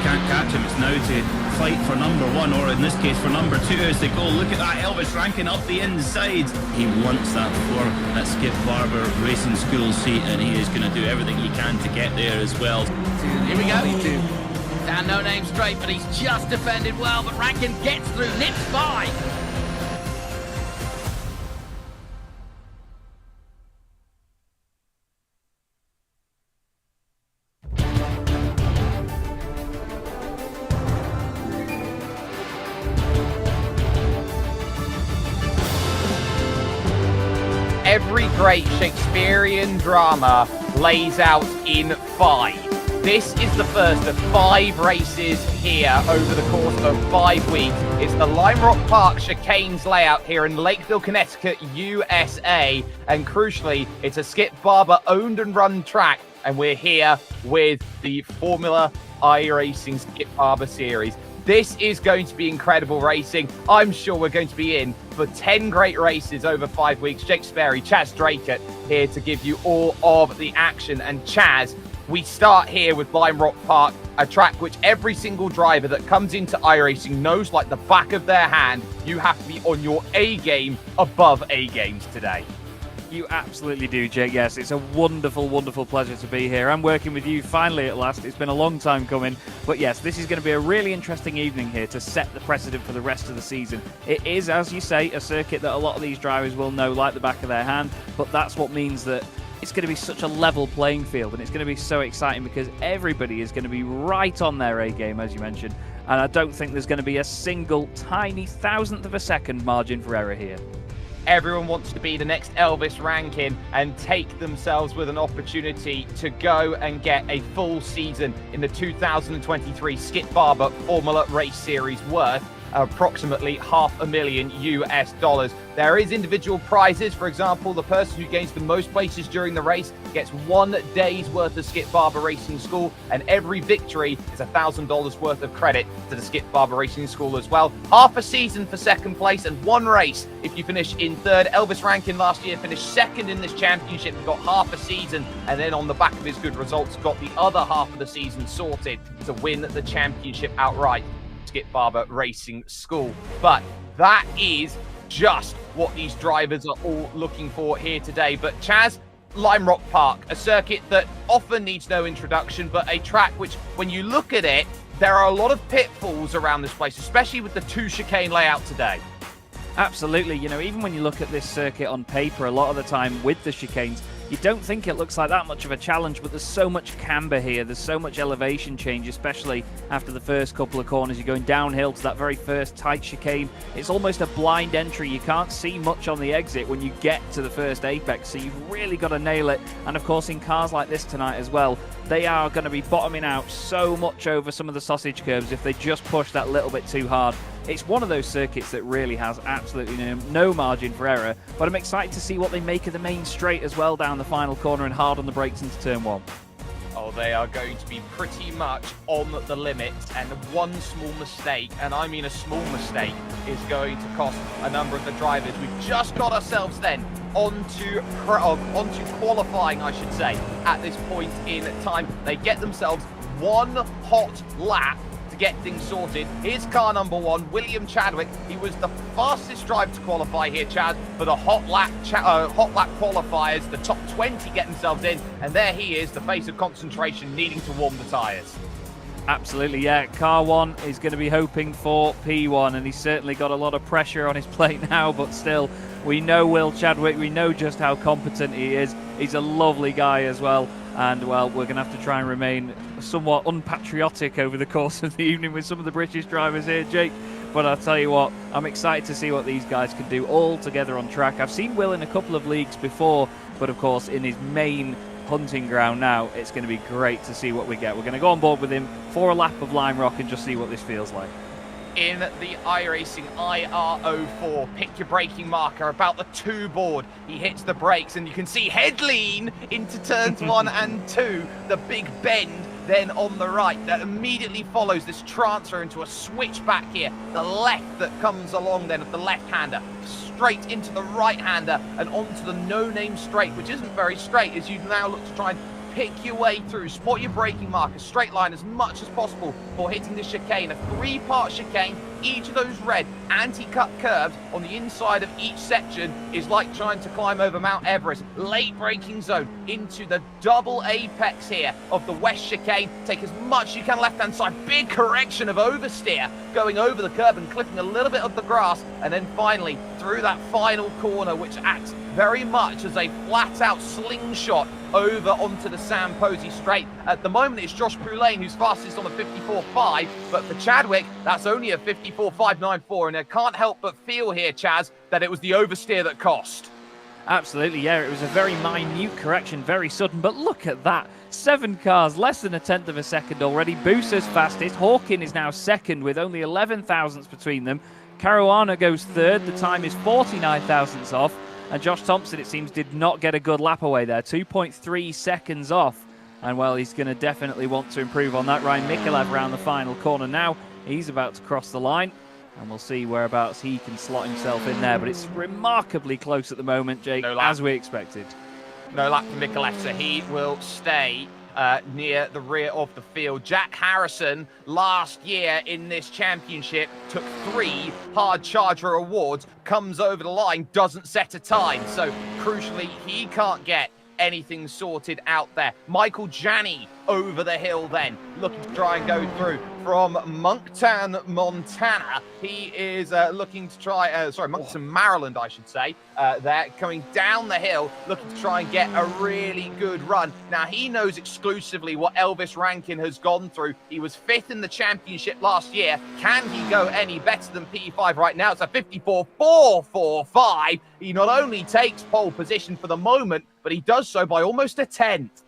can't catch him. It's now to fight for number one, or in this case for number two as they go. Look at that Elvis ranking up the inside. He wants that for that Skip Barber Racing School seat, and he is going to do everything he can to get there as well. Here we go. Down No Name straight, but he's just defended well, but Rankin gets through, nips by. Every great Shakespearean drama lays out in 5. This is the first of 5 races here over the course of 5 weeks. It's the Lime Rock Park Chicanes layout here in Lakeville, Connecticut, USA. And crucially, it's a Skip Barber owned and run track. And we're here with the Formula iRacing Skip Barber Series. This is going to be incredible racing. I'm sure we're going to be in for 10 great races over 5 weeks. Jake Sperry, Chaz Draycott here to give you all of the action. And Chaz, we start here with Lime Rock Park, a track which every single driver that comes into iRacing knows like the back of their hand. You have to be on your A game above A games today. You absolutely do, Jake. Yes, it's a wonderful, wonderful pleasure to be here. I'm working with you finally at last. It's been a long time coming. But yes, this is going to be a really interesting evening here to set the precedent for the rest of the season. It is, as you say, a circuit that a lot of these drivers will know like the back of their hand. But that's what means that it's going to be such a level playing field. And it's going to be so exciting because everybody is going to be right on their A game, as you mentioned. And I don't think there's going to be a single tiny thousandth of a second margin for error here. Everyone wants to be the next Elvis Rankin and take themselves with an opportunity to go and get a full season in the 2023 Skip Barber Formula Race Series worth approximately $500,000 US. There is individual prizes. For example, the person who gains the most places during the race gets 1 day's worth of Skip Barber Racing School, and every victory is $1,000 worth of credit to the Skip Barber Racing School as well. Half a season for second place and 1 race if you finish in third. Elvis Rankin last year finished second in this championship, got half a season, and then on the back of his good results got the other half of the season sorted to win the championship outright. Skip Barber Racing School. But that is just what these drivers are all looking for here today. But Chaz, Lime Rock Park, a circuit that often needs no introduction, but a track which, when you look at it, there are a lot of pitfalls around this place, especially with the 2 chicane layout today. Absolutely. You know, even when you look at this circuit on paper, a lot of the time with the chicanes, you don't think it looks like that much of a challenge, but there's so much camber here. There's so much elevation change, especially after the first couple of corners. You're going downhill to that very first tight chicane. It's almost a blind entry. You can't see much on the exit when you get to the first apex, so you've really got to nail it. And of course, in cars like this tonight as well, they are going to be bottoming out so much over some of the sausage curves if they just push that little bit too hard. It's one of those circuits that really has absolutely no margin for error, but I'm excited to see what they make of the main straight as well down the final corner and hard on the brakes into turn 1. Oh, they are going to be pretty much on the limit, and one small mistake, and I mean a small mistake, is going to cost a number of the drivers. We've just got ourselves then onto qualifying, I should say, at this point in time. They get themselves 1 hot lap to get things sorted. Here's car number 1, William Chadwick. He was the fastest driver to qualify here, Chad, for the hot lap qualifiers. The top 20 get themselves in, and there he is, the face of concentration, needing to warm the tyres. Absolutely, yeah. Car 1 is going to be hoping for P1, and he's certainly got a lot of pressure on his plate now, but still, we know Will Chadwick, we know just how competent he is. He's a lovely guy as well, and well, we're going to have to try and remain somewhat unpatriotic over the course of the evening with some of the British drivers here, Jake. But I'll tell you what, I'm excited to see what these guys can do all together on track. I've seen Will in a couple of leagues before, but of course in his main hunting ground now, it's going to be great to see what we get. We're going to go on board with him for a lap of Lime Rock and just see what this feels like. In the iRacing IR04, pick your braking marker about the 2 board. He hits the brakes, and you can see head lean into turns 1 and 2, the big bend then on the right that immediately follows this transfer into a switchback here. The left that comes along then of the left-hander, straight into the right-hander and onto the no-name straight, which isn't very straight as you now look to try and pick your way through, spot your braking markers, straight line as much as possible for hitting the chicane. A 3-part chicane, each of those red anti-cut curves on the inside of each section is like trying to climb over Mount Everest. Late braking zone into the double apex here of the west chicane. Take as much as you can left-hand side. Big correction of oversteer, going over the curb and clipping a little bit of the grass. And then finally through that final corner, which acts very much as a flat-out slingshot over onto the Sam Posey straight. At the moment, it's Josh Poulain who's fastest on a 54.5, but for Chadwick, that's only a 54.594, and I can't help but feel here, Chaz, that it was the oversteer that cost. Absolutely, yeah, it was a very minute correction, very sudden, but look at that. 7 cars, less than a tenth of a second already. Booser's fastest. Hawkin is now second with only 11 thousandths between them. Caruana goes third. The time is 49 thousandths off. And Josh Thompson, it seems, did not get a good lap away there. 2.3 seconds off. And, well, he's going to definitely want to improve on that. Ryan Mikalev around the final corner now. He's about to cross the line. And we'll see whereabouts he can slot himself in there. But it's remarkably close at the moment, Jake, as we expected. No lap for Mikalev, so he will stay near the rear of the field. Jack Harrison, last year in this championship, took 3 hard charger awards, comes over the line, doesn't set a time. So, crucially, he can't get anything sorted out there. Michael Janney over the hill then, looking to try and go through from Moncton, Montana. He is looking to try, Moncton, Maryland, I should say. They're coming down the hill, looking to try and get a really good run. Now, he knows exclusively what Elvis Rankin has gone through. He was 5th in the championship last year. Can he go any better than P5 right now? It's a 54.445. He not only takes pole position for the moment, but he does so by almost a tenth.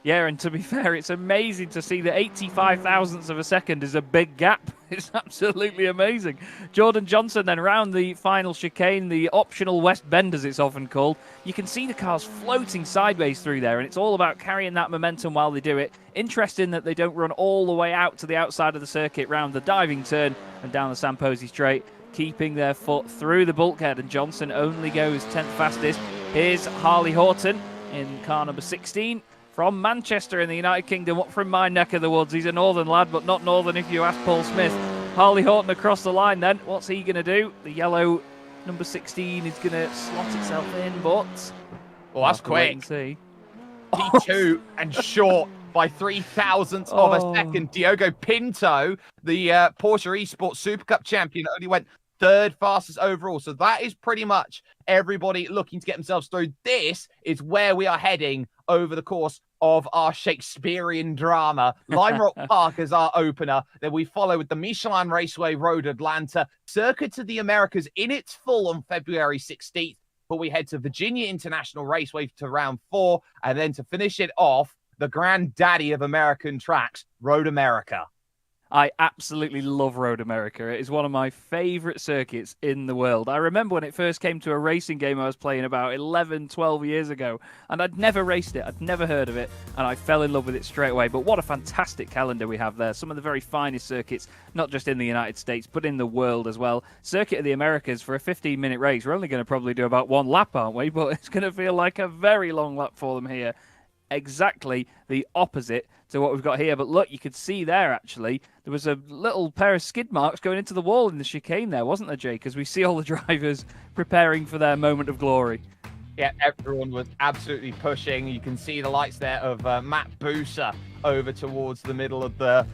Yeah, and to be fair, it's amazing to see that 85 thousandths of a second is a big gap. It's absolutely amazing. Jordan Johnson then round the final chicane, the optional West Bend as it's often called. You can see the cars floating sideways through there, and it's all about carrying that momentum while they do it. Interesting that they don't run all the way out to the outside of the circuit round the diving turn and down the Sam Posey straight, keeping their foot through the bulkhead, and Johnson only goes 10th fastest. Here's Harley Horton in car number 16. From Manchester in the United Kingdom, up from my neck of the woods. He's a northern lad, but not northern if you ask Paul Smith. Harley Horton across the line then. What's he going to do? The yellow number 16 is going to slot itself in, but... Well, that's quick. P2 and short by 3 thousandths of a second. Diogo Pinto, the Porsche Esports Super Cup champion, only went 3rd fastest overall. So that is pretty much everybody looking to get themselves through. This is where we are heading over the course of our Shakespearean drama. Lime Rock Park as our opener. Then we follow with the Michelin Raceway Road Atlanta. Circuit of the Americas in its full on February 16th. But we head to Virginia International Raceway to round 4. And then to finish it off, the granddaddy of American tracks, Road America. I absolutely love Road America. It is one of my favourite circuits in the world. I remember when it first came to a racing game I was playing about 11, 12 years ago, and I'd never raced it. I'd never heard of it, and I fell in love with it straight away. But what a fantastic calendar we have there. Some of the very finest circuits, not just in the United States, but in the world as well. Circuit of the Americas for a 15-minute race. We're only going to probably do about 1 lap, aren't we? But it's going to feel like a very long lap for them here. Exactly the opposite to what we've got here. But look, you could see there, actually, there was a little pair of skid marks going into the wall in the chicane there, wasn't there, Jake? As we see all the drivers preparing for their moment of glory. Yeah, everyone was absolutely pushing. You can see the lights there of Matt Booser over towards the middle of the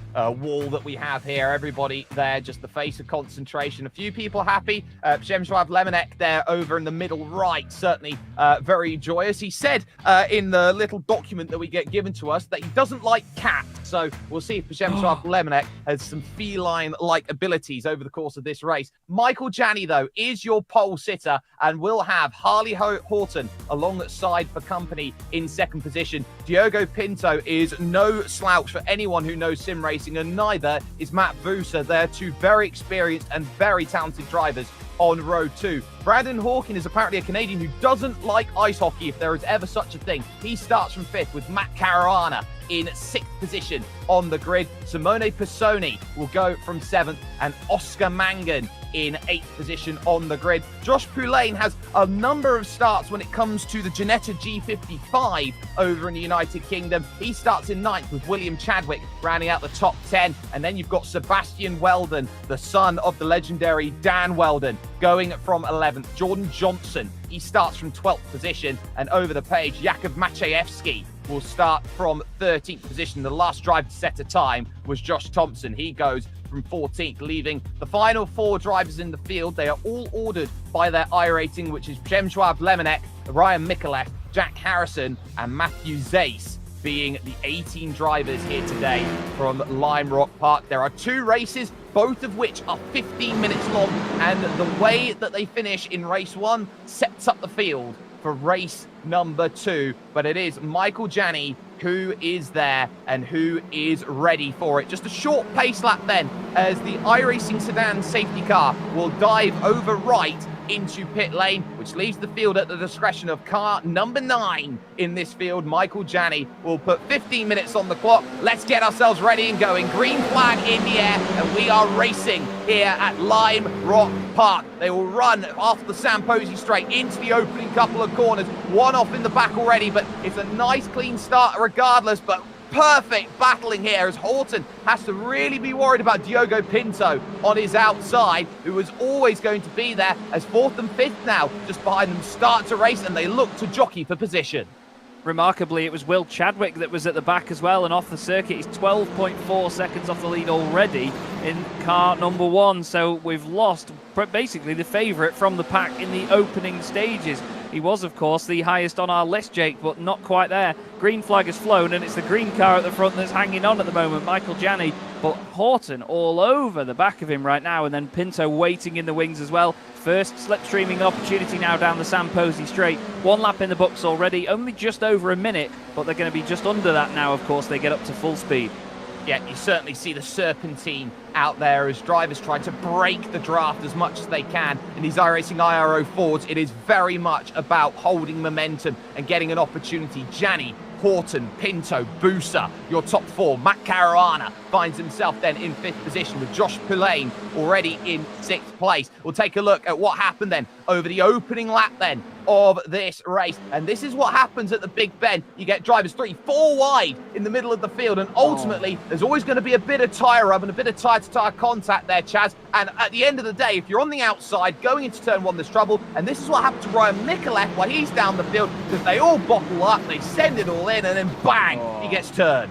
wall that we have here. Everybody there, just the face of concentration. A few people happy. Przemysław Lemonek there over in the middle right, certainly very joyous. He said in the little document that we get given to us that he doesn't like cats. So we'll see if Przemysław Lemonek has some feline-like abilities over the course of this race. Michael Janney, though, is your pole sitter and will have Harley Horton alongside for company in 2nd position. Diogo Pinto is no slouch for anyone who knows sim racing, and neither is Matt Booser. They're 2 very experienced and very talented drivers on Road 2. Brandon Hawkin is apparently a Canadian who doesn't like ice hockey, if there is ever such a thing. He starts from 5th with Matt Caruana in 6th position on the grid. Simone Pisoni will go from 7th, and Oscar Mangan in 8th position on the grid. Josh Poulain has a number of starts when it comes to the Ginetta G55 over in the United Kingdom. He starts in 9th with William Chadwick rounding out the top 10. And then you've got Sebastian Weldon, the son of the legendary Dan Weldon, going from 11th. Jordan Johnson, he starts from 12th position. And over the page, Jakub Maciejewski will start from 13th position. The last driver to set a time was Josh Thompson. He goes from 14th, leaving the final 4 drivers in the field. They are all ordered by their iRating, which is Przemysław Lemonek, Ryan Mikulev, Jack Harrison, and Matthew Zace, being the 18 drivers here today from Lime Rock Park. There are 2 races, both of which are 15 minutes long, and the way that they finish in race 1 sets up the field for race number 2. But it is Michael Janney who is there and who is ready for it. Just a short pace lap then, as the iRacing sedan safety car will dive over right into pit lane, which leaves the field at the discretion of car number 9 in this field. Michael Janney will put 15 minutes on the clock. Let's get ourselves ready and going. Green flag in the air, and we are racing here at Lime Rock Park. They will run off the Samposi straight into the opening couple of corners. One off in the back already, but it's a nice clean start regardless. But perfect battling here, as Horton has to really be worried about Diogo Pinto on his outside, who was always going to be there, as 4th and 5th now just behind them start to race, and they look to jockey for position. Remarkably, it was Will Chadwick that was at the back as well, and off the circuit. He's 12.4 seconds off the lead already in car number 1. So we've lost basically the favourite from the pack in the opening stages. He was, of course, the highest on our list, Jake, but not quite there. Green flag has flown, and it's the green car at the front that's hanging on at the moment, Michael Janney. But Horton all over the back of him right now, and then Pinto waiting in the wings as well. First slipstreaming opportunity now down the Samposi straight. 1 lap in the books already, only just over a minute, but they're going to be just under that now, of course. They get up to full speed. Yeah, you certainly see the serpentine out there as drivers try to break the draft as much as they can. In these iRacing IRO Fords, it is very much about holding momentum and getting an opportunity. Janney, Horton, Pinto, Busa, your top 4. Matt Caruana finds himself then in 5th position, with Josh Poulain already in 6th place. We'll take a look at what happened then over the opening lap then of this race. And this is what happens at the Big Ben. You get drivers 3, 4 wide in the middle of the field, and ultimately there's always going to be a bit of tyre rub and a bit of tyre-to-tyre contact there, Chaz. And at the end of the day, if you're on the outside going into turn 1, there's trouble. And this is what happened to Ryan Mikulev while he's down the field, because they all bottle up, they send it all in, and then bang, he gets turned.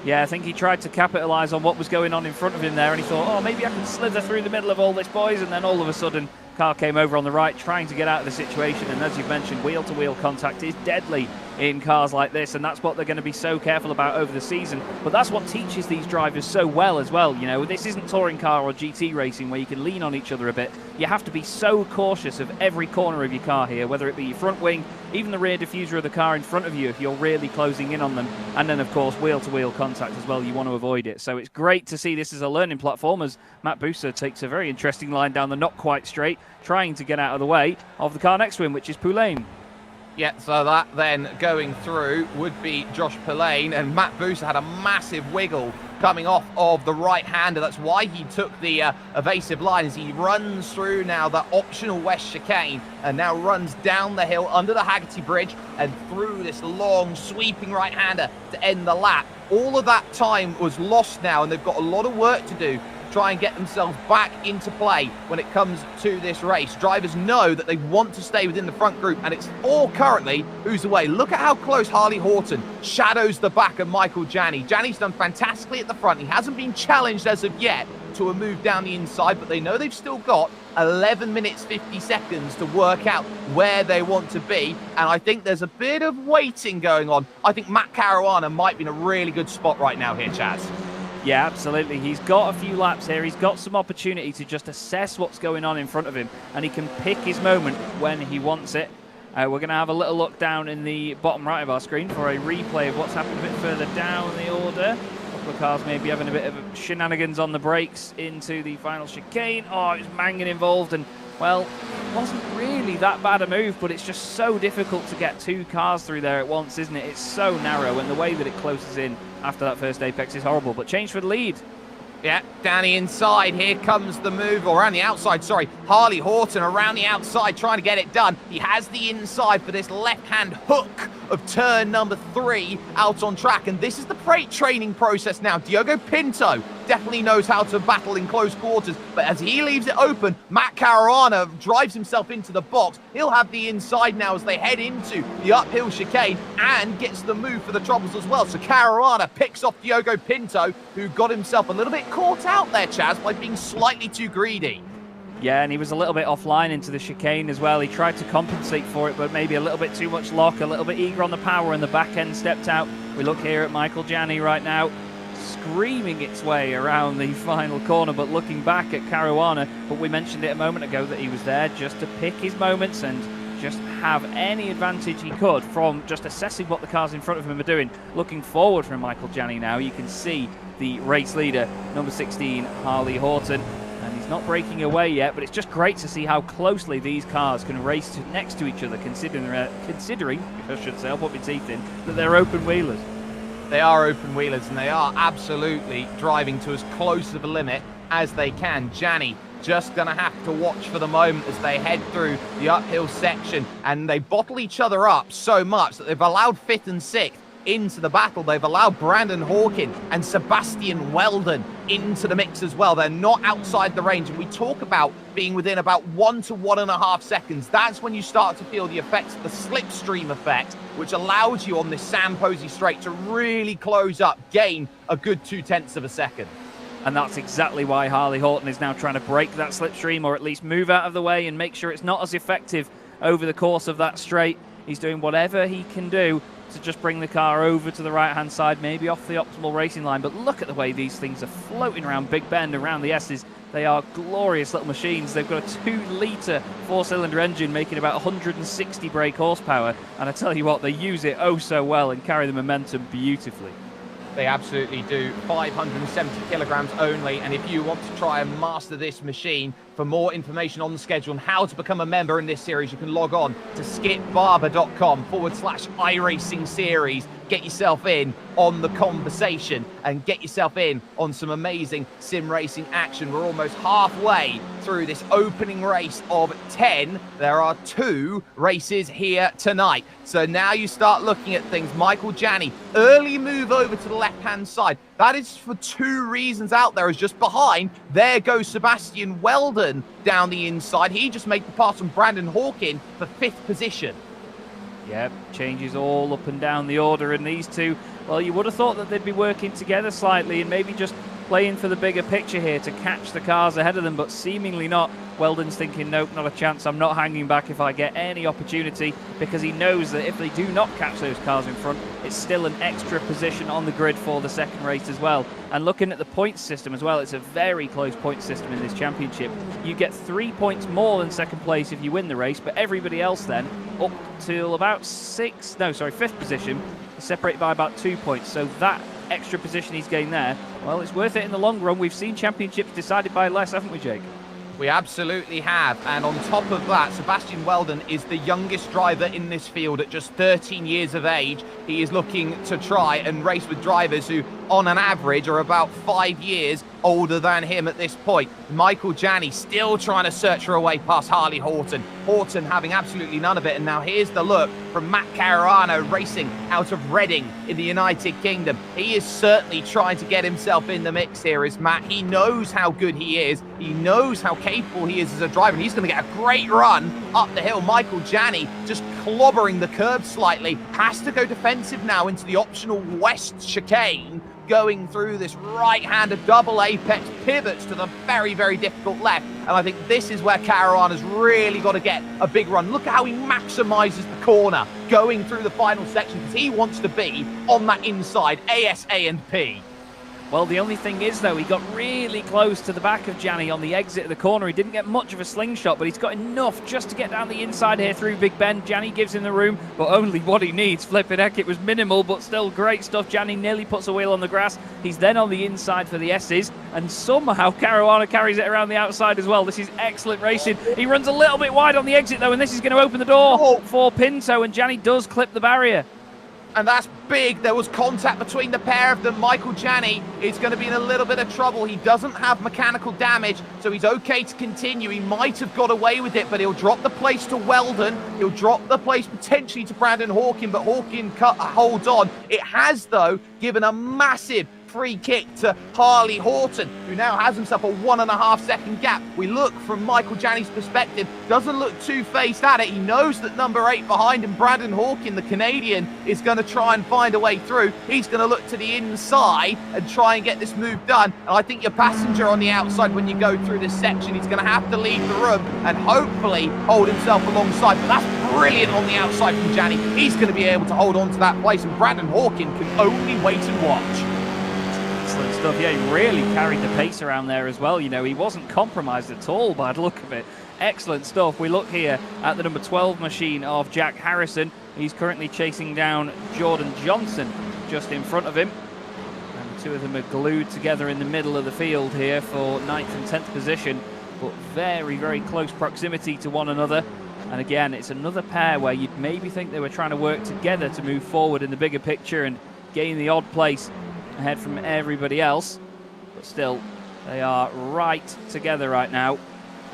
Yeah, I think he tried to capitalise on what was going on in front of him there, and he thought, oh, maybe I can slither through the middle of all this, boys, and then all of a sudden, car came over on the right, trying to get out of the situation, and as you've mentioned, wheel-to-wheel contact is deadly in cars like this, and that's what they're going to be so careful about over the season. But that's what teaches these drivers so well as well. You know, this isn't touring car or GT racing where you can lean on each other a bit. You have to be so cautious of every corner of your car here, whether it be your front wing, even the rear diffuser of the car in front of you if you're really closing in on them, and then of course wheel-to-wheel contact as well. You want to avoid it. So it's great to see this as a learning platform, as Matt Busa takes a very interesting line down the not quite straight, trying to get out of the way of the car next to him, which is Poulain. Yeah, so that then going through would be Josh Poulain, and Matt Busa had a massive wiggle coming off of the right-hander. That's why he took the evasive line, as he runs through now the optional west chicane and now runs down the hill under the Haggerty Bridge and through this long sweeping right-hander to end the lap. All of that time was lost now, and they've got a lot of work to do to try and get themselves back into play when it comes to this race. Drivers know that they want to stay within the front group, and it's all currently who's away. Look at how close Harley Horton shadows the back of Michael Janney. Janney's done fantastically at the front. He hasn't been challenged as of yet to a move down the inside, but they know they've still got 11 minutes 50 seconds to work out where they want to be, and I think there's a bit of waiting going on. I think Matt Caruana might be in a really good spot right now here, Chaz. Yeah, absolutely. He's got a few laps here. He's got some opportunity to just assess what's going on in front of him, and he can pick his moment when he wants it. We're going to have a little look down in the bottom right of our screen for a replay of what's happened a bit further down the order. A couple of cars maybe having a bit of shenanigans on the brakes into the final chicane. Oh, it was Mangan involved, and Well, it wasn't really that bad a move, but it's just so difficult to get two cars through there at once, isn't it? It's so narrow, and the way that it closes in after that first apex is horrible. But change for the lead. Yeah, Danny inside. Here comes the move, or around the outside, sorry. Harley Horton around the outside trying to get it done. He has the inside for this left-hand hook of turn number 3 out on track. And this is the freight training process now. Diogo Pinto definitely knows how to battle in close quarters. But as he leaves it open, Matt Caruana drives himself into the box. He'll have the inside now as they head into the uphill chicane and gets the move for the troubles as well. So Caruana picks off Diogo Pinto, who got himself a little bit caught out there, Chaz, by being slightly too greedy. Yeah, and he was a little bit offline into the chicane as well. He tried to compensate for it, but maybe a little bit too much lock, a little bit eager on the power, and the back end stepped out. We look here at Michael Janney right now, screaming its way around the final corner, but looking back at Caruana. But we mentioned it a moment ago that he was there just to pick his moments and just have any advantage he could from just assessing what the cars in front of him are doing. Looking forward from Michael Janney now, you can see the race leader, number 16, Harley Horton. And he's not breaking away yet, but it's just great to see how closely these cars can race next to each other, considering, I should say, I'll put my teeth in, that they're open wheelers. They are open wheelers, and they are absolutely driving to as close to the limit as they can. Janney just going to have to watch for the moment as they head through the uphill section, and they bottle each other up so much that they've allowed 5th and 6th into the battle. They've allowed Brandon Hawkin and Sebastian Weldon into the mix as well. They're not outside the range, and we talk about being within about 1 to 1.5 seconds. That's when you start to feel the effects of the slipstream effect, which allows you on this Sam Posey straight to really close up, gain a good 0.2 of a second. And that's exactly why Harley Horton is now trying to break that slipstream, or at least move out of the way and make sure it's not as effective over the course of that straight. He's doing whatever he can do to just bring the car over to the right-hand side, maybe off the optimal racing line. But look at the way these things are floating around Big Bend, around the S's. They are glorious little machines. They've got a 2-litre 4-cylinder engine making about 160 brake horsepower. And I tell you what, they use it oh so well and carry the momentum beautifully. They absolutely do. 570 kilograms only. And if you want to try and master this machine, for more information on the schedule and how to become a member in this series, you can log on to skipbarber.com/iRacing series. Get yourself in on the conversation and get yourself in on some amazing sim racing action. We're almost halfway through this opening race of 10. There are 2 races here tonight. So now you start looking at things. Michael Janney, early move over to the left-hand side. That is for 2 reasons out there. Is just behind. There goes Sebastian Weldon down the inside. He just made the pass from Brandon Hawkin for 5th position. Yeah, changes all up and down the order, and these two, well, you would have thought that they'd be working together slightly and maybe just playing for the bigger picture here to catch the cars ahead of them, but seemingly not. Weldon's thinking, nope, not a chance. I'm not hanging back if I get any opportunity, because he knows that if they do not catch those cars in front, it's still an extra position on the grid for the second race as well. And looking at the points system as well, it's a very close point system in this championship. You get 3 points more than second place if you win the race, but everybody else then, up till about 5th position, is separated by about 2 points. So that extra position he's gained there, well, it's worth it in the long run. We've seen championships decided by less, haven't we, Jake? We absolutely have. And on top of that, Sebastian Weldon is the youngest driver in this field at just 13 years of age. He is looking to try and race with drivers who, on an average, are about 5 years older than him at this point. Michael Janney still trying to search for a way past Harley Horton. Horton having absolutely none of it. And now here's the look from Matt Caruana racing out of Reading in the United Kingdom. He is certainly trying to get himself in the mix here, is Matt. He knows how good he is. He knows how capable he is as a driver. And he's going to get a great run up the hill. Michael Janney just clobbering the curb slightly. Has to go defensive now into the optional west chicane, going through this right-handed double apex, pivots to the very, very difficult left. And I think this is where Caruana's really got to get a big run. Look at how he maximizes the corner going through the final section, because he wants to be on that inside ASA and P. Well, the only thing is, though, he got really close to the back of Gianni on the exit of the corner. He didn't get much of a slingshot, but he's got enough just to get down the inside here through Big Ben. Gianni gives him the room, but only what he needs. Flipping heck, it was minimal, but still great stuff. Gianni nearly puts a wheel on the grass. He's then on the inside for the S's, and somehow Caruana carries it around the outside as well. This is excellent racing. He runs a little bit wide on the exit, though, and this is going to open the door for Pinto, and Gianni does clip the barrier. And that's big. There was contact between the pair of them. Michael Gianni is going to be in a little bit of trouble. He doesn't have mechanical damage, so he's okay to continue. He might have got away with it, but he'll drop the place to Weldon. He'll drop the place potentially to Brandon Hawkin, but Hawkin holds on. It has, though, given a massive free kick to Harley Horton, who now has himself a 1.5 second gap. We look from Michael Gianni's perspective, doesn't look two-faced at it. He knows that number 8 behind him, Brandon Hawkin, the Canadian, is going to try and find a way through. He's going to look to the inside and try and get this move done. And I think your passenger on the outside, when you go through this section, he's going to have to leave the room and hopefully hold himself alongside. But that's brilliant on the outside from Gianni. He's going to be able to hold on to that place, and Brandon Hawkin can only wait and watch. Excellent stuff. Yeah, he really carried the pace around there as well. You know, he wasn't compromised at all by the look of it. Excellent stuff. We look here at the number 12 machine of Jack Harrison. He's currently chasing down Jordan Johnson just in front of him. And the two of them are glued together in the middle of the field here for 9th and 10th position, but very, very close proximity to one another. And again, it's another pair where you'd maybe think they were trying to work together to move forward in the bigger picture and gain the odd place ahead from everybody else, but still they are right together right now.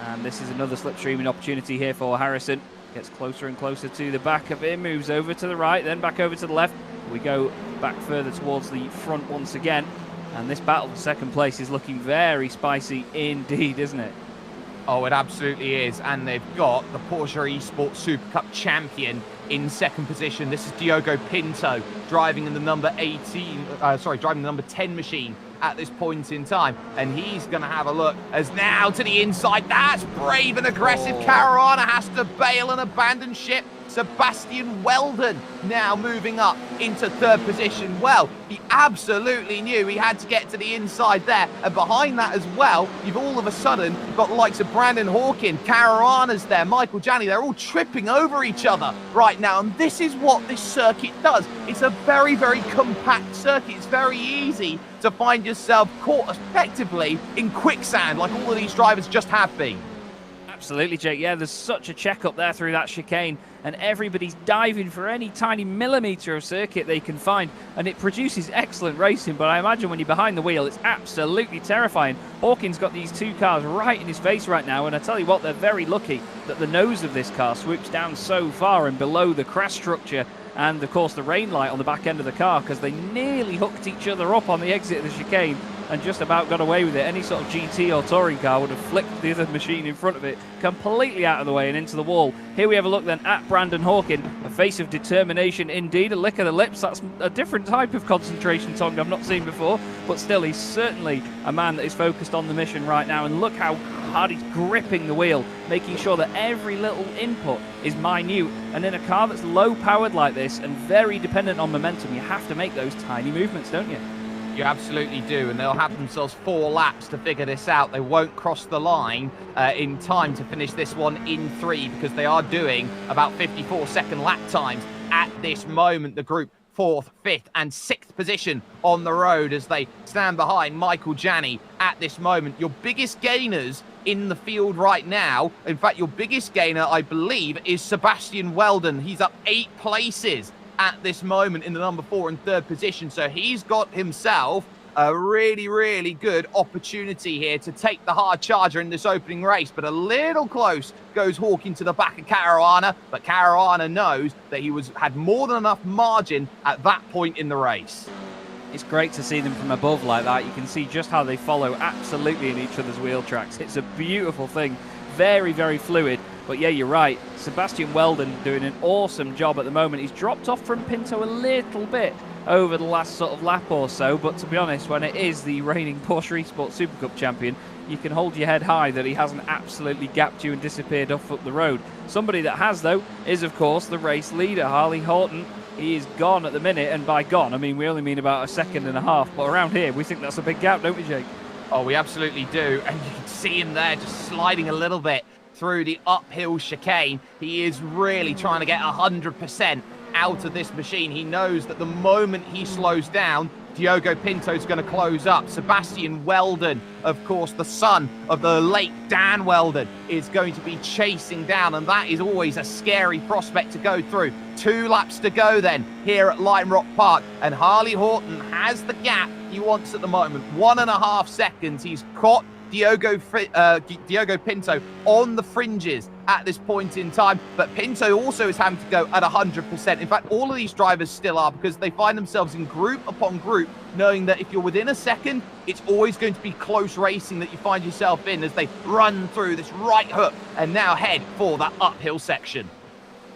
And this is another slipstreaming opportunity here for Harrison. Gets closer and closer to the back of him, moves over to the right, then back over to the left. We go back further towards the front once again, and this battle for second place is looking very spicy indeed, isn't it? Oh, it absolutely is. And they've got the Porsche Esports Super Cup champion in second position. This is Diogo Pinto driving in the number 10 machine at this point in time. And he's going to have a look as now to the inside. That's brave and aggressive. Caruana has to bail and abandon ship. Sebastian Weldon now moving up into third position. Well, he absolutely knew he had to get to the inside there. And behind that as well, you've all of a sudden got the likes of Brandon Hawkin, Caruana's there, Michael Gianni. They're all tripping over each other right now. And this is what this circuit does. It's a very, very compact circuit. It's very easy to find yourself caught effectively in quicksand like all of these drivers just have been. Absolutely, Jake. Yeah, there's such a check up there through that chicane, and everybody's diving for any tiny millimetre of circuit they can find, and it produces excellent racing. But I imagine when you're behind the wheel, it's absolutely terrifying. Hawkins got these two cars right in his face right now, and I tell you what, they're very lucky that the nose of this car swoops down so far and below the crash structure and, of course, the rain light on the back end of the car, because they nearly hooked each other up on the exit of the chicane and just about got away with it. Any sort of GT or touring car would have flicked the other machine in front of it completely out of the way and into the wall. Here we have a look then at Brandon Hawkin, a face of determination indeed, a lick of the lips. That's a different type of concentration tongue I've not seen before, but still he's certainly a man that is focused on the mission right now. And look how hard he's gripping the wheel, making sure that every little input is minute. And in a car that's low powered like this and very dependent on momentum, you have to make those tiny movements, don't you? You absolutely do, and they'll have themselves 4 laps to figure this out. They won't cross the line in time to finish this one in 3, because they are doing about 54-second lap times at this moment. The group 4th, 5th and 6th position on the road as they stand behind Michael Gianni at this moment. Your biggest gainers in the field right now, in fact, your biggest gainer, I believe, is Sebastian Weldon. He's up 8 places at this moment in the number 4 and 3rd position. So he's got himself a really, really good opportunity here to take the hard charger in this opening race. But a little close goes Hawking to the back of Caruana. But Caruana knows that he had more than enough margin at that point in the race. It's great to see them from above like that. You can see just how they follow absolutely in each other's wheel tracks. It's a beautiful thing. Very, very fluid. But yeah, you're right. Sebastian Weldon doing an awesome job at the moment. He's dropped off from Pinto a little bit over the last sort of lap or so. But to be honest, when it is the reigning Porsche Esports Super Cup champion, you can hold your head high that he hasn't absolutely gapped you and disappeared off up the road. Somebody that has, though, is, of course, the race leader, Harley Horton. he is gone at the minute, and by gone, I mean we only mean about a second and a half, but around here we think that's a big gap, don't we, Jake? Oh, we absolutely do, and you can see him there just sliding a little bit through the uphill chicane. He is really trying to get 100% out of this machine. He knows that the moment he slows down, Diogo Pinto's going to close up. Sebastian Weldon, of course, the son of the late Dan Weldon, is going to be chasing down, and that is always a scary prospect to go through. 2 laps to go then here at Lime Rock Park, and Harley Horton has the gap he wants at the moment. 1.5 seconds. He's caught Diogo Pinto on the fringes at this point in time, but Pinto also is having to go at 100%. In fact, all of these drivers still are, because they find themselves in group upon group, knowing that if you're within a second, it's always going to be close racing that you find yourself in as they run through this right hook and now head for that uphill section.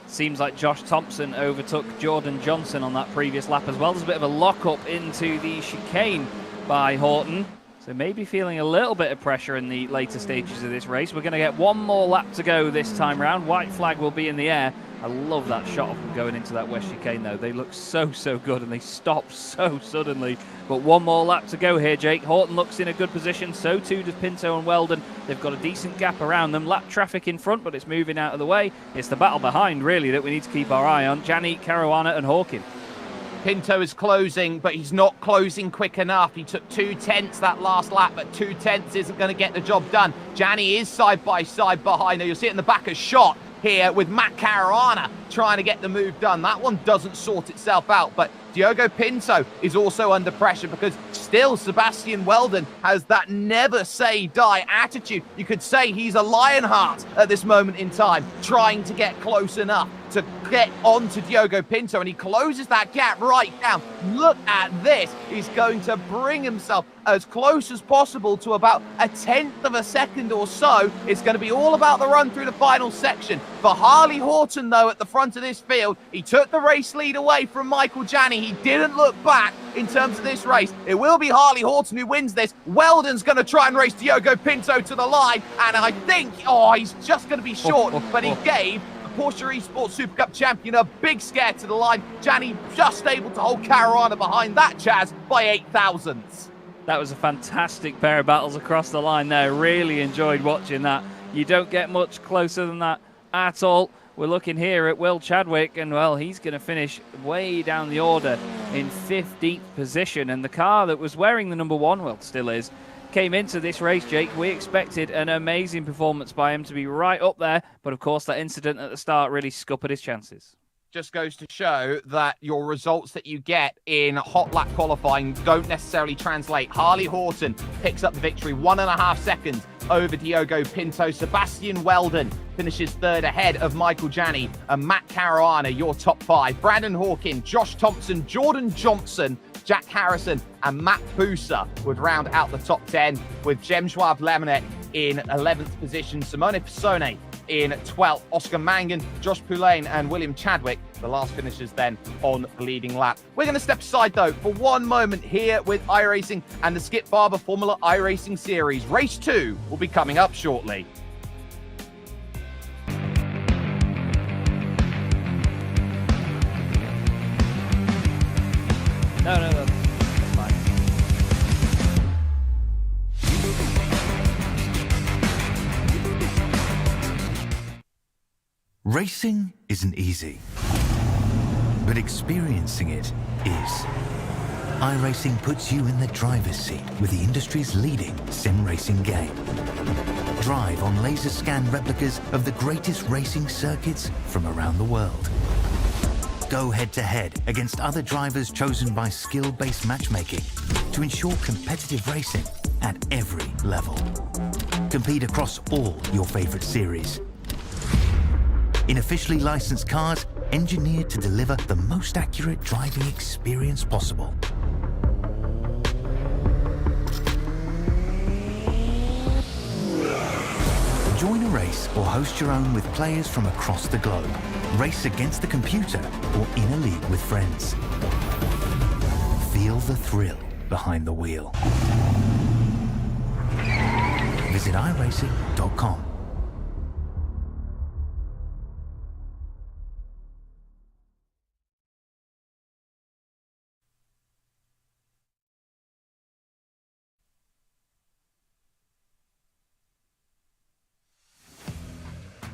Seems like Josh Thompson overtook Jordan Johnson on that previous lap as well. There's a bit of a lock-up into the chicane by Horton. So maybe feeling a little bit of pressure in the later stages of this race. We're going to get one more lap to go this time round. White flag will be in the air. I love that shot of them going into that west chicane, though. They look so good, and they stop so suddenly. But one more lap to go here, Jake. Horton looks in a good position. So too does Pinto and Weldon. They've got a decent gap around them. Lap traffic in front, but it's moving out of the way. It's the battle behind, really, that we need to keep our eye on. Jani, Caruana and Hawkin. Pinto is closing, but he's not closing quick enough. He took 2/10 that last lap, but 2/10 isn't going to get the job done. Jani is side by side behind. Now you'll see it in the back of shot here with Matt Caruana trying to get the move done. That one doesn't sort itself out, but Diogo Pinto is also under pressure, because still Sebastian Weldon has that never say die attitude. You could say he's a Lionheart at this moment in time, trying to get close enough to get onto Diogo Pinto, and he closes that gap right down. Look at this. He's going to bring himself as close as possible to about 1/10 of a second or so. It's going to be all about the run through the final section. For Harley Horton, though, at the front of this field, he took the race lead away from Michael Jani. He didn't look back in terms of this race. It will be Harley Horton who wins this. Weldon's going to try and race Diogo Pinto to the line, and I think, he's just going to be short, but he gave Porsche Esports Super Cup champion a big scare to the line. Jani just able to hold Caruana behind that, Chaz, by 8 thousandths. That was a fantastic pair of battles across the line there. Really enjoyed watching that. You don't get much closer than that at all. We're looking here at Will Chadwick, and, well, he's going to finish way down the order in 15th position. And the car that was wearing the number 1, well, still is, came into this race, Jake. We expected an amazing performance by him to be right up there, but of course that incident at the start really scuppered his chances. Just goes to show that your results that you get in hot lap qualifying don't necessarily translate. Harley Horton picks up the victory, 1.5 seconds over Diogo Pinto. Sebastian Weldon finishes 3rd ahead of Michael Jani, and Matt Caruana, your top 5. Brandon Hawkin, Josh Thompson, Jordan Johnson, Jack Harrison and Matt Busa would round out the top 10, with Jem-Joab Lemonet in 11th position, Simone Pisone in 12th, Oscar Mangan, Josh Poulain and William Chadwick, the last finishers then on the leading lap. We're going to step aside, though, for one moment here with iRacing and the Skip Barber Formula iRacing Series. Race 2 will be coming up shortly. No, that's fine. Racing isn't easy, but experiencing it is. iRacing puts you in the driver's seat with the industry's leading sim racing game. Drive on laser scan replicas of the greatest racing circuits from around the world. Go head-to-head against other drivers chosen by skill-based matchmaking to ensure competitive racing at every level. Compete across all your favorite series. In officially licensed cars, engineered to deliver the most accurate driving experience possible. Join a race or host your own with players from across the globe. Race against the computer or in a league with friends. Feel the thrill behind the wheel. Visit iRacing.com.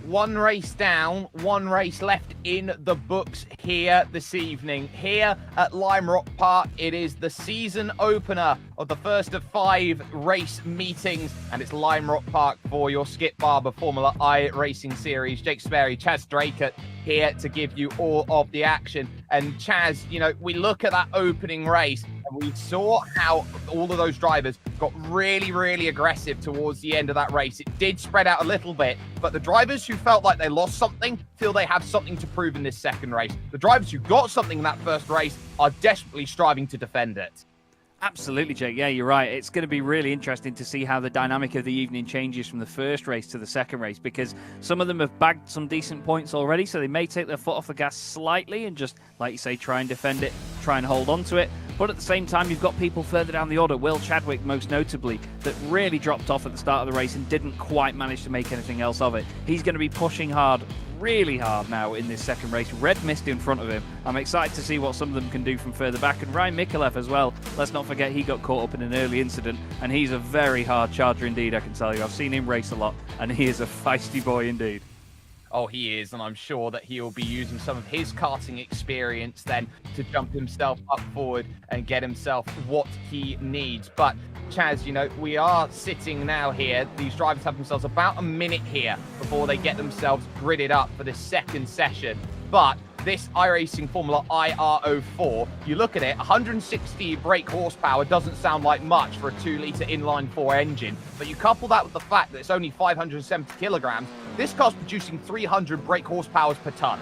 one race down, one race left in the books here this evening. Here at Lime Rock Park, it is the season opener of the first of 5 race meetings, and it's Lime Rock Park for your Skip Barber Formula iRacing Series. Jake Sperry, Chaz Drake here to give you all of the action. And Chaz, you know, we look at that opening race and we saw how all of those drivers got really, really aggressive towards the end of that race. It did spread out a little bit, but the drivers who felt like they lost something feel they have something to prove in this second race. The drivers who got something in that first race are desperately striving to defend it. Absolutely, Jake. Yeah, you're right. It's going to be really interesting to see how the dynamic of the evening changes from the first race to the second race, because some of them have bagged some decent points already, so they may take their foot off the gas slightly and just, like you say, try and defend it, try and hold on to it. But at the same time, you've got people further down the order, Will Chadwick most notably, that really dropped off at the start of the race and didn't quite manage to make anything else of it. He's going to be pushing hard, really hard now in this second race. Red mist in front of him. I'm excited to see what some of them can do from further back. And Ryan Mikulev as well. Let's not forget he got caught up in an early incident, and he's a very hard charger indeed, I can tell you. I've seen him race a lot, and he is a feisty boy indeed. Oh, he is, and I'm sure that he'll be using some of his karting experience then to jump himself up forward and get himself what he needs. But Chaz, you know, we are sitting now here. These drivers have themselves about a minute here before they get themselves gridded up for this second session. But this iRacing Formula IR04, you look at it, 160 brake horsepower doesn't sound like much for a 2-litre inline-4 engine, but you couple that with the fact that it's only 570 kilograms, this car's producing 300 brake horsepower per ton.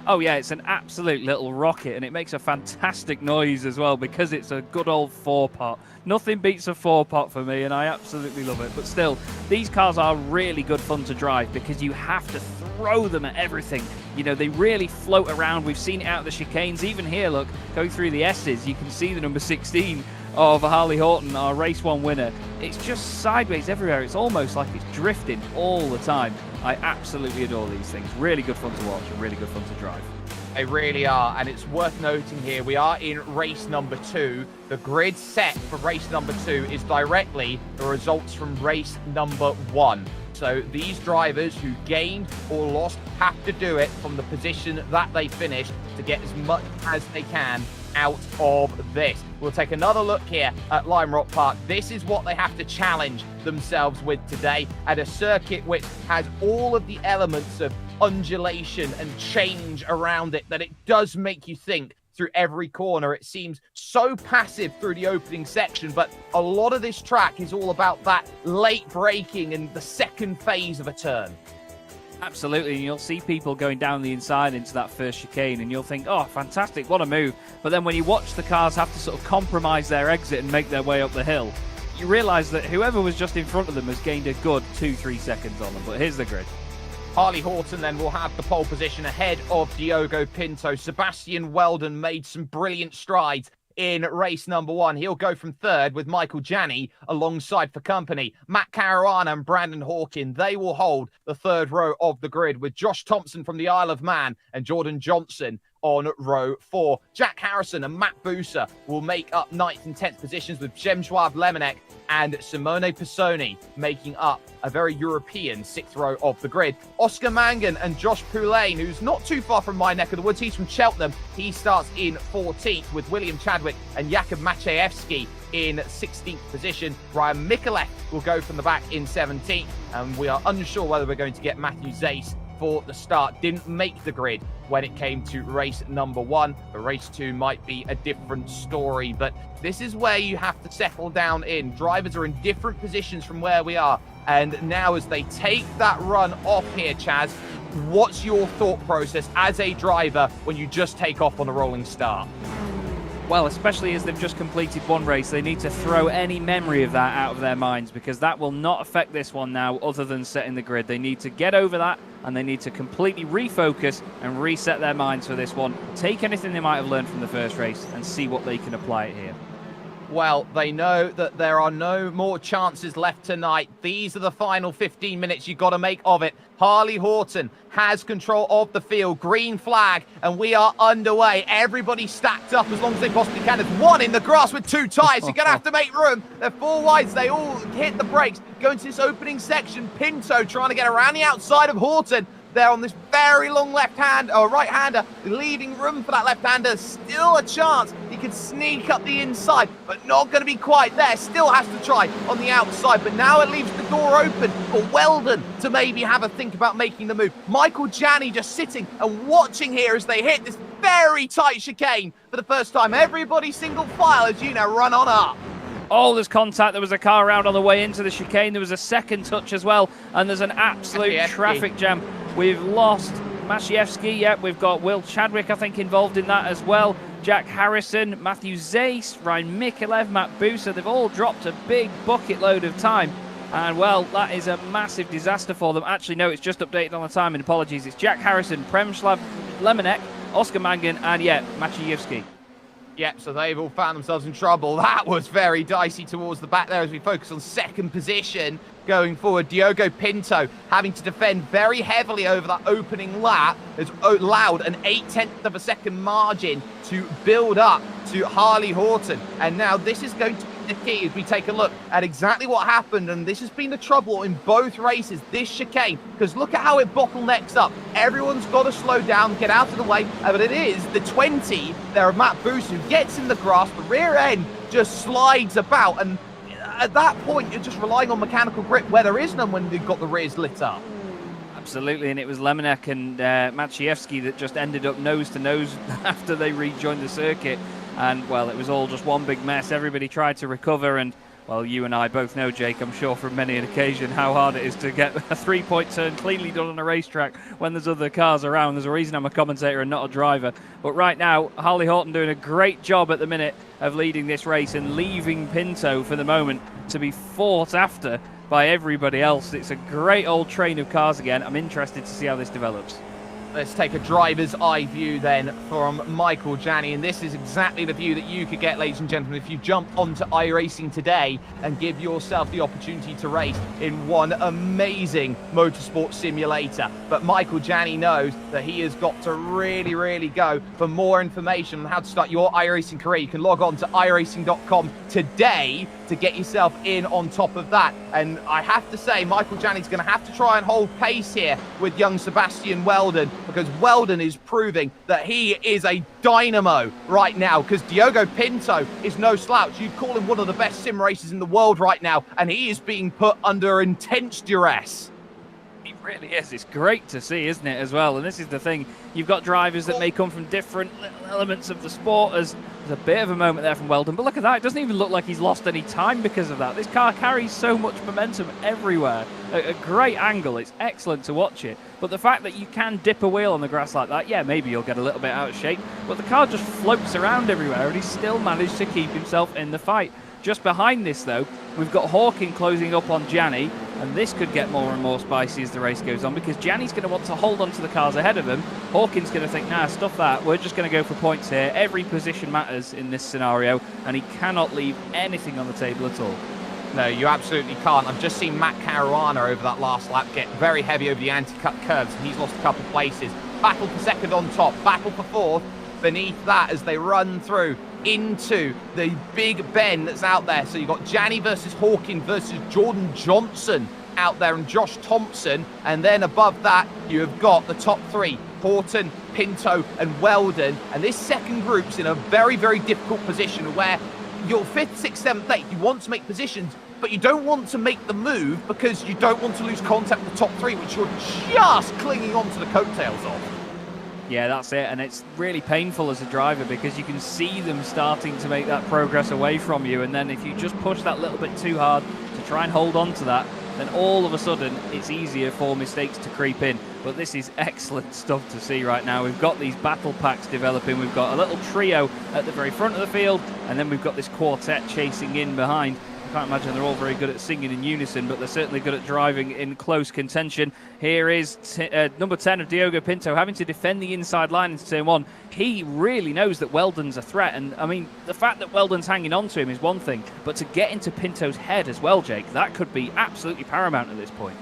Oh yeah, it's an absolute little rocket, and it makes a fantastic noise as well because it's a good old 4-pot. Nothing beats a 4-pot for me, and I absolutely love it. But still, these cars are really good fun to drive because you have to throw them at everything. You know, they really float around. We've seen it out of the chicanes. Even here, look, going through the S's, you can see the number 16 of Harley Horton, our race 1 winner. It's just sideways everywhere. It's almost like it's drifting all the time. I absolutely adore these things. Really good fun to watch and really good fun to drive. They really are, and it's worth noting here, we are in race number 2. The grid set for race number 2 is directly the results from race number 1. So these drivers who gained or lost have to do it from the position that they finished to get as much as they can out of this. We'll take another look here at Lime Rock Park. This is what they have to challenge themselves with today at a circuit which has all of the elements of undulation and change around it that it does make you think through every corner. It seems so passive through the opening section, but a lot of this track is all about that late braking and the second phase of a turn. Absolutely, and you'll see people going down the inside into that first chicane, and you'll think, oh, fantastic, what a move. But then when you watch the cars have to sort of compromise their exit and make their way up the hill, you realise that whoever was just in front of them has gained a good 2-3 seconds on them. But here's the grid. Harley Horton then will have the pole position ahead of Diogo Pinto. Sebastian Weldon made some brilliant strides in race number 1. He'll go from 3rd with Michael Janney alongside for company. Matt Caruana and Brandon Hawkin, they will hold the 3rd row of the grid with Josh Thompson from the Isle of Man and Jordan Johnson on row 4. Jack Harrison and Matt Busa will make up 9th and 10th positions with Przemysław Lemonek and Simone Pisoni making up a very European 6th row of the grid. Oscar Mangan and Josh Poulain, who's not too far from my neck of the woods, he's from Cheltenham. He starts in 14th with William Chadwick and Jakub Maciejewski in 16th position. Ryan Mikulev will go from the back in 17th, and we are unsure whether we're going to get Matthew Zace for the start. Didn't make the grid when it came to race number 1, but race 2 might be a different story. But this is where you have to settle down in. Drivers are in different positions from where we are, and now as they take that run off here, Chaz, what's your thought process as a driver when you just take off on a rolling start? Well, especially as they've just completed one race, they need to throw any memory of that out of their minds, because that will not affect this one now other than setting the grid. They need to get over that, and they need to completely refocus and reset their minds for this one. Take anything they might have learned from the first race and see what they can apply it here. Well, they know that there are no more chances left tonight. These are the final 15 minutes you've got to make of it. Harley Horton has control of the field. Green flag, and we are underway. Everybody stacked up as long as they possibly can. There's one in the grass with 2 tyres. You're going to have to make room. They're 4 wides. They all hit the brakes. Go into this opening section. Pinto trying to get around the outside of Horton. They're on this very long right-hander, leaving room for that left-hander. Still a chance he could sneak up the inside, but not going to be quite there. Still has to try on the outside, but now it leaves the door open for Weldon to maybe have a think about making the move. Michael Janney just sitting and watching here as they hit this very tight chicane for the first time. Everybody single file as you know run on up. Oh, there's contact. There was a car around on the way into the chicane. There was a second touch as well, and there's an absolute traffic jam. We've lost Maciejewski, yep, we've got Will Chadwick, I think, involved in that as well. Jack Harrison, Matthew Zace, Ryan Mikulev, Matt Busa, they've all dropped a big bucket load of time. And, well, that is a massive disaster for them. Actually, no, it's just updated on the timing. Apologies. It's Jack Harrison, Premslav Lemonek, Oscar Mangan, and, yeah, Maciejewski. Yep, so they've all found themselves in trouble. That was very dicey towards the back there as we focus on second position going forward. Diogo Pinto having to defend very heavily over that opening lap. Has allowed an 0.8 of a second margin to build up to Harley Horton. And now this is going to be the key as we take a look at exactly what happened. And this has been the trouble in both races, this chicane, because look at how it bottlenecks up. Everyone's got to slow down, get out of the way. But it is the 20 there of Matt Boos who gets in the grass. The rear end just slides about. And at that point, you're just relying on mechanical grip where there is none when you've got the rears lit up. Absolutely, and it was Lemonek and Maciejewski that just ended up nose to nose after they rejoined the circuit. And, well, it was all just one big mess. Everybody tried to recover, and, well, you and I both know, Jake, I'm sure from many an occasion, how hard it is to get a 3-point turn cleanly done on a racetrack when there's other cars around. There's a reason I'm a commentator and not a driver. But right now, Harley Horton doing a great job at the minute of leading this race and leaving Pinto for the moment to be fought after by everybody else. It's a great old train of cars again. I'm interested to see how this develops. Let's take a driver's eye view then from Michael Janney, and this is exactly the view that you could get, ladies and gentlemen, if you jump onto iRacing today and give yourself the opportunity to race in one amazing motorsport simulator. But Michael Janney knows that he has got to really, really go. For more information on how to start your iRacing career, you can log on to iRacing.com today to get yourself in on top of that. And I have to say, Michael Janney's going to have to try and hold pace here with young Sebastian Weldon, because Weldon is proving that he is a dynamo right now, because Diogo Pinto is no slouch. You'd call him one of the best sim racers in the world right now, and he is being put under intense duress. It really is. It's great to see, isn't it, as well? And this is the thing. You've got drivers that may come from different little elements of the sport. There's a bit of a moment there from Weldon, but look at that. It doesn't even look like he's lost any time because of that. This car carries so much momentum everywhere. A great angle. It's excellent to watch it. But the fact that you can dip a wheel on the grass like that, yeah, maybe you'll get a little bit out of shape, but the car just floats around everywhere, and he's still managed to keep himself in the fight. Just behind this, though, we've got Hawkin closing up on Janney, and this could get more and more spicy as the race goes on, because Janney's going to want to hold on to the cars ahead of him. Hawkin's going to think, nah, stuff that. We're just going to go for points here. Every position matters in this scenario, and he cannot leave anything on the table at all. No, you absolutely can't. I've just seen Matt Caruana over that last lap get very heavy over the anti-cut curves, and he's lost a couple of places. Battle for second on top, battle for fourth beneath that as they run through into the big bend that's out there. So you've got Janney versus Hawkin versus Jordan Johnson out there, and Josh Thompson. And then above that, you have got the top three, Horton, Pinto, and Weldon. And this second group's in a very, very difficult position where your 5th, 6th, 7th, 8th, you want to make positions, but you don't want to make the move because you don't want to lose contact with the top three, which you're just clinging on to the coattails of. Yeah, that's it, and it's really painful as a driver because you can see them starting to make that progress away from you, and then if you just push that little bit too hard to try and hold on to that, then all of a sudden it's easier for mistakes to creep in. But this is excellent stuff to see right now. We've got these battle packs developing. We've got a little trio at the very front of the field, and then we've got this quartet chasing in behind. Can't imagine they're all very good at singing in unison, but they're certainly good at driving in close contention. Here is number 10 of Diogo Pinto having to defend the inside line into turn 1. He really knows that Weldon's a threat, and I mean, the fact that Weldon's hanging on to him is one thing, but to get into Pinto's head as well, Jake, that could be absolutely paramount at this point.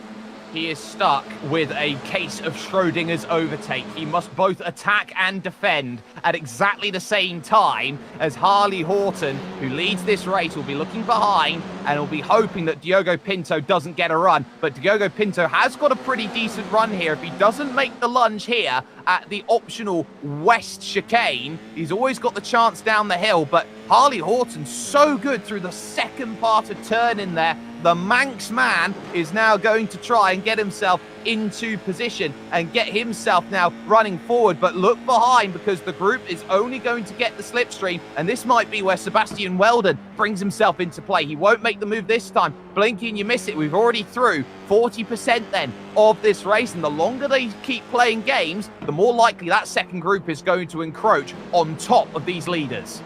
He is stuck with a case of Schrodinger's overtake. He must both attack and defend at exactly the same time, as Harley Horton, who leads this race, will be looking behind and will be hoping that Diogo Pinto doesn't get a run. But Diogo Pinto has got a pretty decent run here. If he doesn't make the lunge here at the optional west chicane, he's always got the chance down the hill. But Harley Horton's so good through the second part of turn in there. The Manx man is now going to try and get himself into position and get himself now running forward. But look behind, because the group is only going to get the slipstream, and this might be where Sebastian Weldon brings himself into play. He won't make the move this time. Blinky and you miss it. We've already through 40% then of this race, and the longer they keep playing games, the more likely that second group is going to encroach on top of these leaders.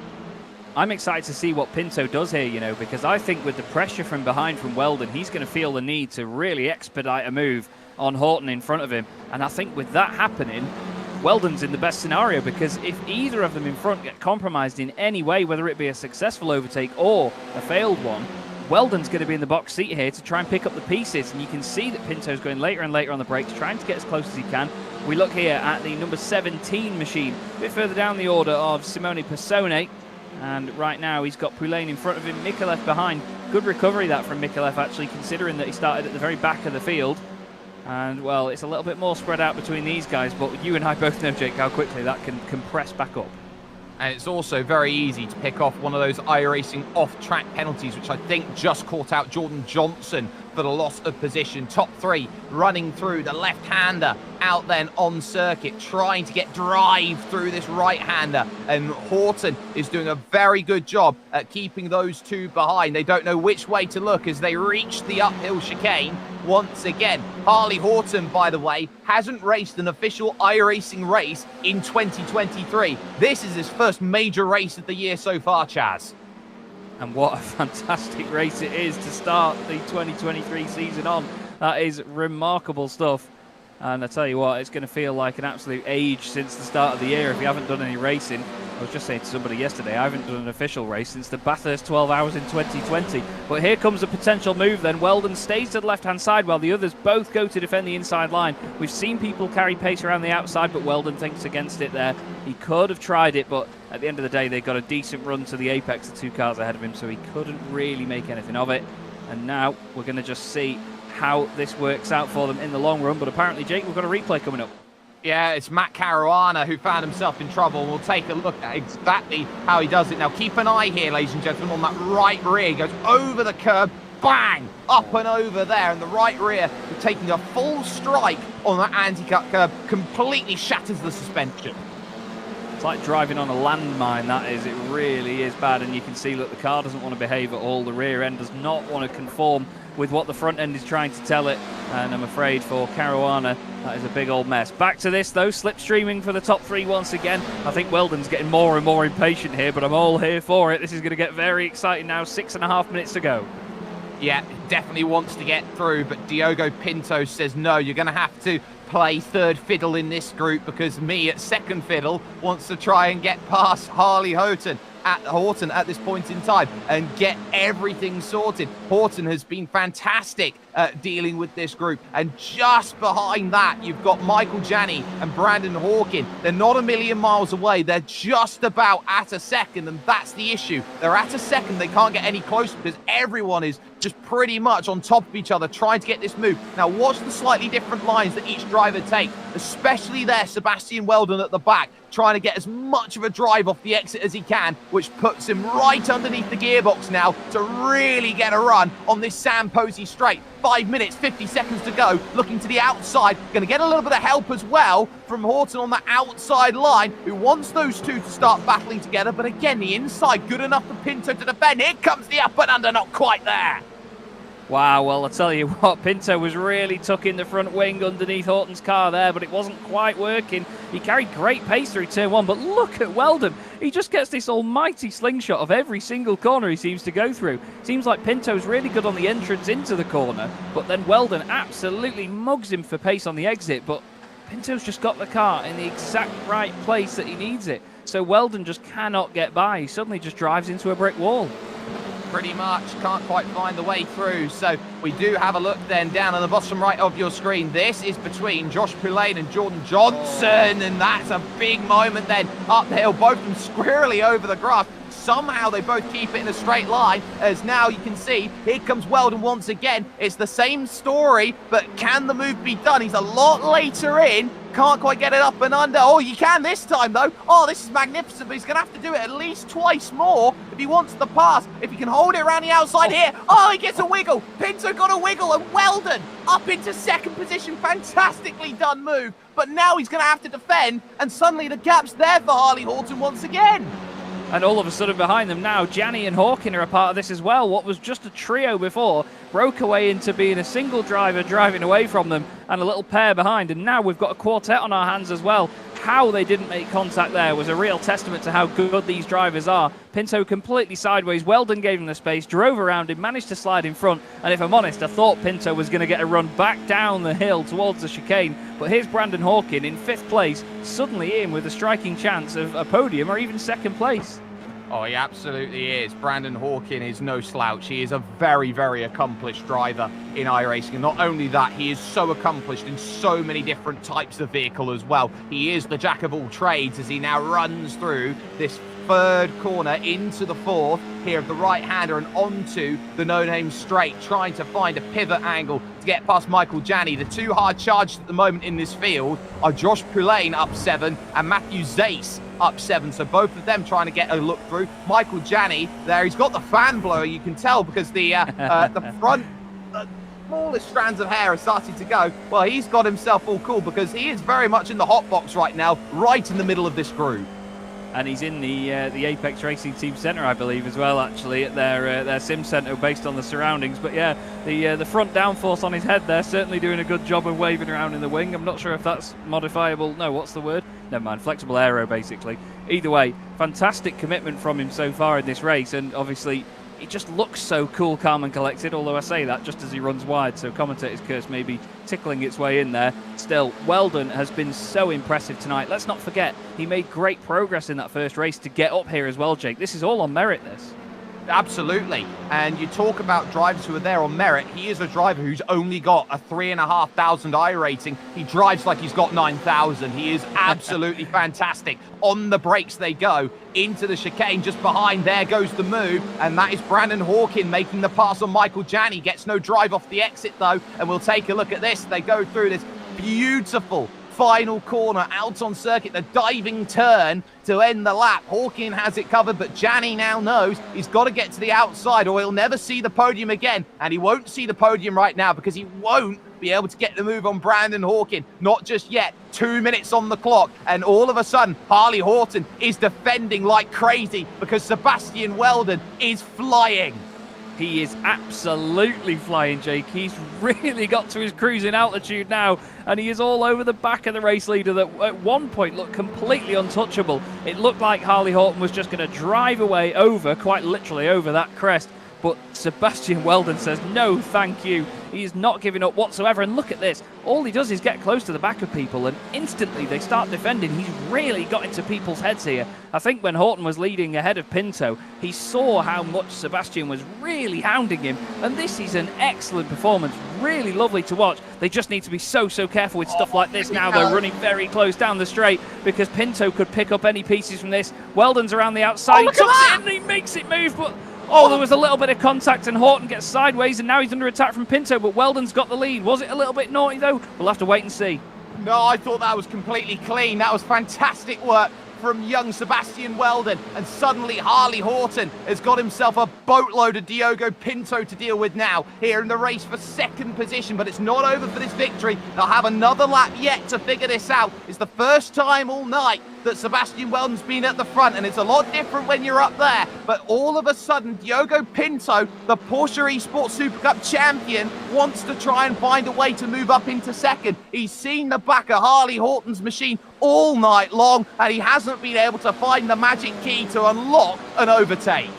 I'm excited to see what Pinto does here, you know, because I think with the pressure from behind from Weldon, he's going to feel the need to really expedite a move on Horton in front of him. And I think with that happening, Weldon's in the best scenario, because if either of them in front get compromised in any way, whether it be a successful overtake or a failed one, Weldon's going to be in the box seat here to try and pick up the pieces. And you can see that Pinto's going later and later on the brakes, trying to get as close as he can. We look here at the number 17 machine, a bit further down the order of Simone Persone. And right now he's got Poulain in front of him, Mikolev behind. Good recovery that from Mikolev, actually, considering that he started at the very back of the field. And, well, it's a little bit more spread out between these guys, but you and I both know, Jake, how quickly that can compress back up. And it's also very easy to pick off one of those iRacing off-track penalties, which I think just caught out Jordan Johnson for the loss of position. Top 3 running through the left-hander out then on circuit, trying to get drive through this right-hander. And Horton is doing a very good job at keeping those two behind. They don't know which way to look as they reach the uphill chicane once again. Harley Horton, by the way, hasn't raced an official iRacing race in 2023. This is his first major race of the year so far, Chaz. And what a fantastic race it is to start the 2023 season on. That is remarkable stuff. And I tell you what, it's going to feel like an absolute age since the start of the year if you haven't done any racing. I was just saying to somebody yesterday, I haven't done an official race since the Bathurst 12 Hours in 2020. But here comes a potential move then. Weldon stays to the left-hand side while the others both go to defend the inside line. We've seen people carry pace around the outside, but Weldon thinks against it there. He could have tried it, but at the end of the day, they got a decent run to the apex, the 2 cars ahead of him, so he couldn't really make anything of it. And now we're going to just see how this works out for them in the long run. But apparently, Jake, we've got a replay coming up. Yeah, it's Matt Caruana who found himself in trouble. We'll take a look at exactly how he does it. Now, keep an eye here, ladies and gentlemen, on that right rear. He goes over the curb, bang, up and over there. And the right rear, taking a full strike on that anti-cut curb, completely shatters the suspension. It's like driving on a landmine, that is. It really is bad. And you can see, look, the car doesn't want to behave at all. The rear end does not want to conform with what the front end is trying to tell it. And I'm afraid for Caruana, that is a big old mess. Back to this, though, slipstreaming for the top 3 once again. I think Weldon's getting more and more impatient here, but I'm all here for it. This is going to get very exciting now. 6.5 minutes to go. Yeah, definitely wants to get through, but Diogo Pinto says, no, you're going to have to play third fiddle in this group, because me at second fiddle wants to try and get past Harley Horton at this point in time and get everything sorted. Horton has been fantastic at dealing with this group, and just behind that you've got Michael Janney and Brandon Hawkin. They're not a million miles away. They're just about at a second, and that's the issue. They're at a second. They can't get any closer because everyone is just pretty much on top of each other trying to get this move. Now watch the slightly different lines that each driver take, especially there Sebastian Weldon at the back, trying to get as much of a drive off the exit as he can, which puts him right underneath the gearbox now to really get a run on this Sam Posey straight. 5 minutes, 50 seconds to go, looking to the outside, going to get a little bit of help as well from Horton on the outside line, who wants those two to start battling together, but again, the inside good enough for Pinto to defend. Here comes the up and under, not quite there. Wow, well, I'll tell you what, Pinto was really tucking the front wing underneath Horton's car there, but it wasn't quite working. He carried great pace through turn 1, but look at Weldon. He just gets this almighty slingshot of every single corner he seems to go through. Seems like Pinto's really good on the entrance into the corner, but then Weldon absolutely mugs him for pace on the exit, but Pinto's just got the car in the exact right place that he needs it. So Weldon just cannot get by. He suddenly just drives into a brick wall. Pretty much can't quite find the way through. So we do have a look then down on the bottom right of your screen. This is between Josh Poulane and Jordan Johnson, and that's a big moment then up the hill, both of them squarely over the grass. Somehow they both keep it in a straight line, as now you can see, here comes Weldon once again. It's the same story, but can the move be done? He's a lot later in, can't quite get it up and under. Oh, you can this time though. Oh, this is magnificent, but he's gonna have to do it at least twice more if he wants the pass. If he can hold it around the outside here. Oh, he gets a wiggle. Pinto got a wiggle, and Weldon up into second position. Fantastically done move, but now he's gonna have to defend, and suddenly the gap's there for Harley Horton once again. And all of a sudden behind them now, Gianni and Hawkin are a part of this as well. What was just a trio before broke away into being a single driver driving away from them and a little pair behind. And now we've got a quartet on our hands as well. How they didn't make contact there was a real testament to how good these drivers are. Pinto completely sideways. Weldon gave him the space, drove around him, managed to slide in front. And if I'm honest, I thought Pinto was going to get a run back down the hill towards the chicane. But here's Brandon Hawkin in 5th place, suddenly in with a striking chance of a podium or even 2nd place. Oh, he absolutely is. Brandon Hawkin is no slouch. He is a very, very accomplished driver in iRacing. And not only that, he is so accomplished in so many different types of vehicle as well. He is the jack of all trades as he now runs through this 3rd corner into the 4th here of the right-hander and onto the no-name straight, trying to find a pivot angle to get past Michael Gianni. The two hard charged at the moment in this field are Josh Poulane up 7 and Matthew Zace up 7, so both of them trying to get a look through. Michael Gianni there, he's got the fan blower, you can tell, because the front smallest strands of hair are starting to go. Well, he's got himself all cool because he is very much in the hot box right now, right in the middle of this group. And he's in the Apex Racing Team Centre, I believe, as well, actually, at their sim centre based on the surroundings. But yeah, the front downforce on his head there, certainly doing a good job of waving around in the wing. I'm not sure if that's modifiable. No, what's the word? Never mind, flexible aero, basically. Either way, fantastic commitment from him so far in this race, and obviously he just looks so cool, calm and collected, although I say that just as he runs wide, so commentator's curse may be tickling its way in there. Still, Weldon has been so impressive tonight. Let's not forget, he made great progress in that first race to get up here as well, Jake. This is all on merit, this. Absolutely. And you talk about drivers who are there on merit. He is a driver who's only got a 3,500 I rating. He drives like he's got 9,000. He is absolutely fantastic. On the brakes they go into the chicane. Just behind there goes the move. And that is Brandon Hawkin making the pass on Michael Gianni. Gets no drive off the exit though. And we'll take a look at this. They go through this beautiful final corner out on circuit, the diving turn to end the lap. Hawkin has it covered, but Gianni now knows he's got to get to the outside or he'll never see the podium again. And he won't see the podium right now because he won't be able to get the move on Brandon Hawkin. Not just yet. 2 minutes on the clock, and all of a sudden, Harley Horton is defending like crazy because Sebastian Weldon is flying. He is absolutely flying, Jake. He's really got to his cruising altitude now, and he is all over the back of the race leader that at one point looked completely untouchable. It looked like Harley Horton was just going to drive away over, quite literally over that crest. But Sebastian Weldon says, no, thank you. He is not giving up whatsoever. And look at this. All he does is get close to the back of people, and instantly they start defending. He's really got into people's heads here. I think when Horton was leading ahead of Pinto, he saw how much Sebastian was really hounding him. And this is an excellent performance. Really lovely to watch. They just need to be so careful with stuff like this now. They're running very close down the straight because Pinto could pick up any pieces from this. Weldon's around the outside. He tucks it in and he makes it move, but oh, there was a little bit of contact and Horton gets sideways and now he's under attack from Pinto, but Weldon's got the lead. Was it a little bit naughty though? We'll have to wait and see. No, I thought that was completely clean. That was fantastic work from young Sebastian Weldon, and suddenly Harley Horton has got himself a boatload of Diogo Pinto to deal with now here in the race for second position, but it's not over for this victory. They'll have another lap yet to figure this out. It's the first time all night that Sebastian Weldon's been at the front, and it's a lot different when you're up there. But all of a sudden, Diogo Pinto, the Porsche Esports Super Cup champion, wants to try and find a way to move up into second. He's seen the back of Harley Horton's machine all night long, and he hasn't been able to find the magic key to unlock an overtake.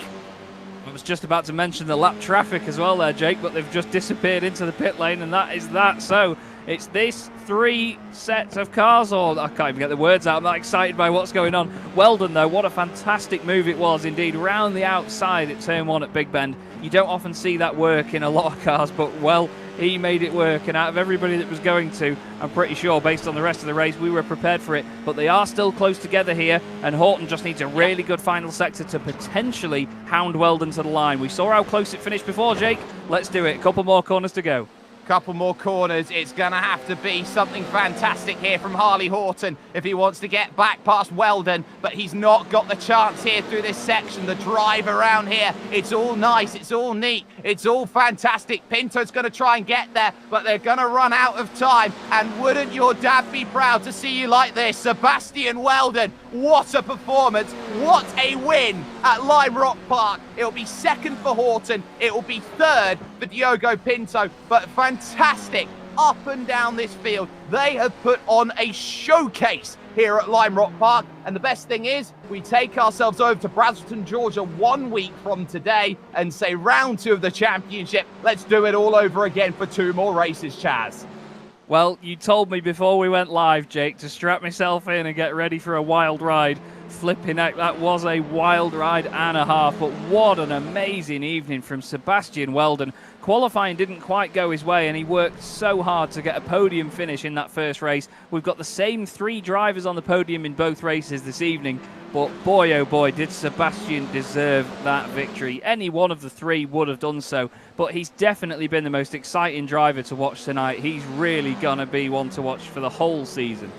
I was just about to mention the lap traffic as well there, Jake, but they've just disappeared into the pit lane, and that is that. So it's this 3 sets of cars, or I can't even get the words out. I'm not excited by what's going on. Weldon, though, what a fantastic move it was indeed. Round the outside at turn 1 at Big Bend. You don't often see that work in a lot of cars, but, well, he made it work. And out of everybody that was going to, I'm pretty sure, based on the rest of the race, we were prepared for it. But they are still close together here, and Horton just needs a really good final sector to potentially hound Weldon to the line. We saw how close it finished before, Jake. Let's do it. A couple more corners to go. Couple more corners. It's going to have to be something fantastic here from Harley Horton if he wants to get back past Weldon, but he's not got the chance here through this section. The drive around here, it's all nice, it's all neat, it's all fantastic. Pinto's going to try and get there, but they're going to run out of time, and wouldn't your dad be proud to see you like this? Sebastian Weldon, what a performance, what a win at Lime Rock Park. It'll be second for Horton, it will be third for Diogo Pinto, but fantastic up and down this field. They have put on a showcase here at Lime Rock Park, and the best thing is we take ourselves over to Braselton, Georgia 1 week from today and say round 2 of the championship. Let's do it all over again for 2 more races, Chaz. Well, you told me before we went live, Jake, to strap myself in and get ready for a wild ride. Flipping heck, that was a wild ride and a half, but what an amazing evening from Sebastian Weldon. Qualifying didn't quite go his way, and he worked so hard to get a podium finish in that first race. We've got the same 3 drivers on the podium in both races this evening, but boy oh boy did Sebastian deserve that victory. Any one of the 3 would have done so, but he's definitely been the most exciting driver to watch tonight. He's really going to be one to watch for the whole season.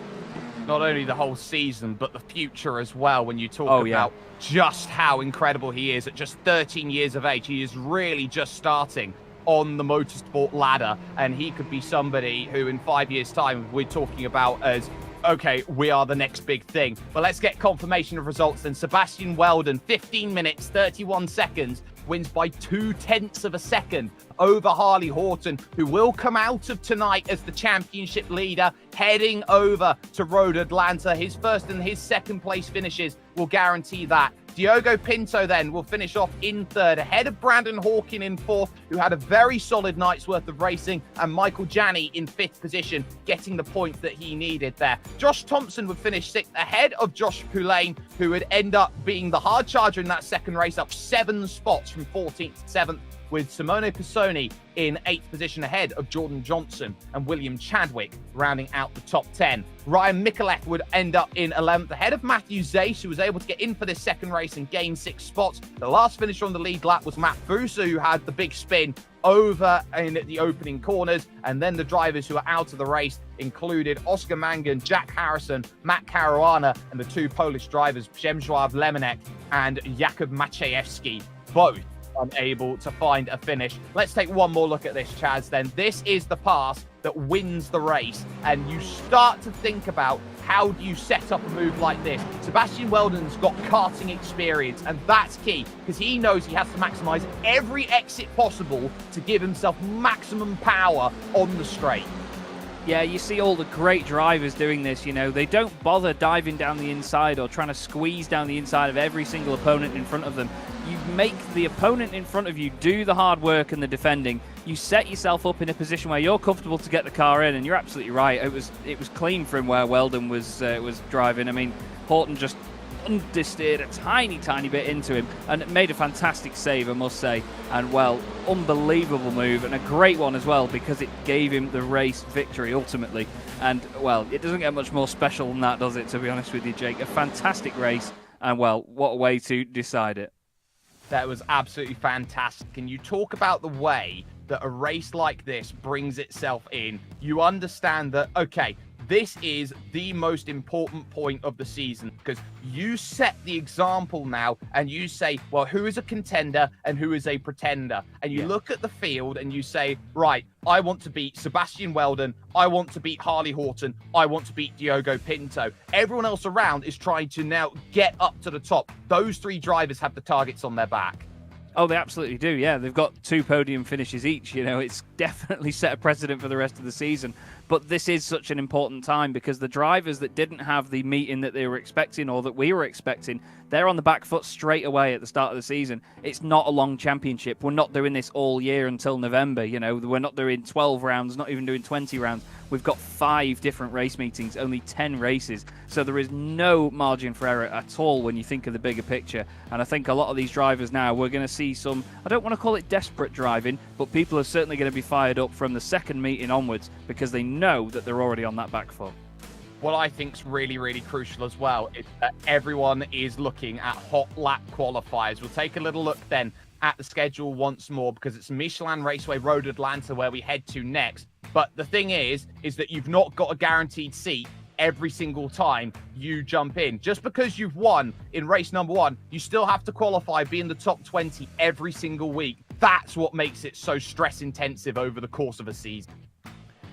Not only the whole season, but the future as well. When you talk about just how incredible he is at just 13 years of age, he is really just starting on the motorsport ladder, and he could be somebody who in 5 years' time we're talking about as, okay, we are the next big thing. But let's get confirmation of results then. Sebastian Weldon, 15 minutes, 31 seconds, wins by 0.2 of a second over Harley Horton, who will come out of tonight as the championship leader, heading over to Road Atlanta. His first and his second place finishes will guarantee that. Diogo Pinto then will finish off in third, ahead of Brandon Hawkin in fourth, who had a very solid night's worth of racing, and Michael Janney in fifth position, getting the points that he needed there. Josh Thompson would finish sixth, ahead of Josh Poulain, who would end up being the hard charger in that second race, up 7 spots from 14th to 7th, with Simone Pisoni in 8th position ahead of Jordan Johnson and William Chadwick rounding out the top 10. Ryan Mikulek would end up in 11th ahead of Matthew Zeiss, who was able to get in for this second race and gain 6 spots. The last finisher on the lead lap was Matt Busa, who had the big spin over in the opening corners, and then the drivers who are out of the race included Oscar Mangan, Jack Harrison, Matt Caruana, and the 2 Polish drivers, Przemysław Lemonek and Jakub Maciejewski, both unable to find a finish. Let's take one more look at this, Chaz, then. This is the pass that wins the race, and you start to think about how do you set up a move like this. Sebastian Weldon's got karting experience, and that's key, because he knows he has to maximize every exit possible to give himself maximum power on the straight. Yeah, you see all the great drivers doing this, you know. They don't bother diving down the inside or trying to squeeze down the inside of every single opponent in front of them. You make the opponent in front of you do the hard work and the defending. You set yourself up in a position where you're comfortable to get the car in, and you're absolutely right. It was clean from where Weldon was driving. I mean, Horton just understeered a tiny bit into him and made a fantastic save, I must say. And, well, unbelievable move, and a great one as well, because it gave him the race victory ultimately. And, well, it doesn't get much more special than that, does it, to be honest with you, Jake? A fantastic race, and, well, what a way to decide it. That was absolutely fantastic. And you talk about the way that a race like this brings itself in. You understand that, okay, this is the most important point of the season. because you set the example now and you say, well, who is a contender and who is a pretender? And you look at the field and you say, right, I want to beat Sebastian Weldon. I want to beat Harley Horton. I want to beat Diogo Pinto. Everyone else around is trying to now get up to the top. Those three drivers have the targets on their back. Oh, they absolutely do, yeah. They've got 2 podium finishes each. It's definitely set a precedent for the rest of the season. But this is such an important time because the drivers that didn't have the meeting that they were expecting or that we were expecting, they're on the back foot straight away at the start of the season. It's not a long championship. We're not doing this all year until November. We're not doing 12 rounds, not even doing 20 rounds. We've got 5 different race meetings, only 10 races. So there is no margin for error at all when you think of the bigger picture. And I think a lot of these drivers now, we're going to see some, I don't want to call it desperate driving, but people are certainly going to be fired up from the second meeting onwards because they know that they're already on that back foot. What I think is really, really crucial as well is that everyone is looking at hot lap qualifiers. We'll take a little look then at the schedule once more because it's Michelin Raceway Road Atlanta where we head to next. But the thing is that you've not got a guaranteed seat every single time you jump in. Just because you've won in race number 1, you still have to qualify, be in the top 20 every single week. That's what makes it so stress intensive over the course of a season.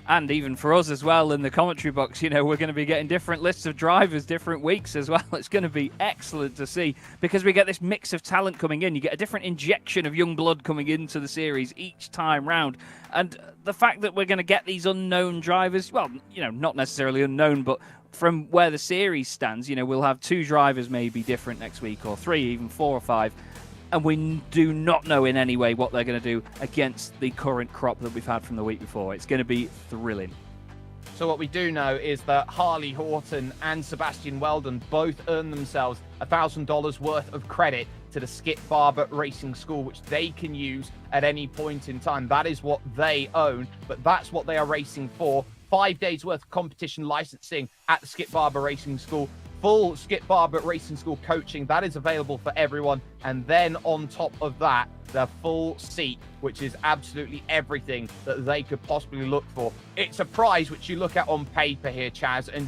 And even for us as well in the commentary box, we're going to be getting different lists of drivers different weeks as well. It's going to be excellent to see because we get this mix of talent coming in. You get a different injection of young blood coming into the series each time round. And the fact that we're going to get these unknown drivers, well, not necessarily unknown, but from where the series stands, we'll have 2 drivers maybe different next week or 3, even 4 or 5. And we do not know in any way what they're going to do against the current crop that we've had from the week before. It's going to be thrilling. So what we do know is that Harley Horton and Sebastian Weldon both earned themselves $1,000 worth of credit to the Skip Barber Racing School, which they can use at any point in time. That is what they own, but that's what they are racing for. 5 days worth of competition licensing at the Skip Barber Racing School. Full Skip Barber Racing School coaching, that is available for everyone. And then on top of that, the full seat, which is absolutely everything that they could possibly look for. It's a prize which you look at on paper here, Chaz, and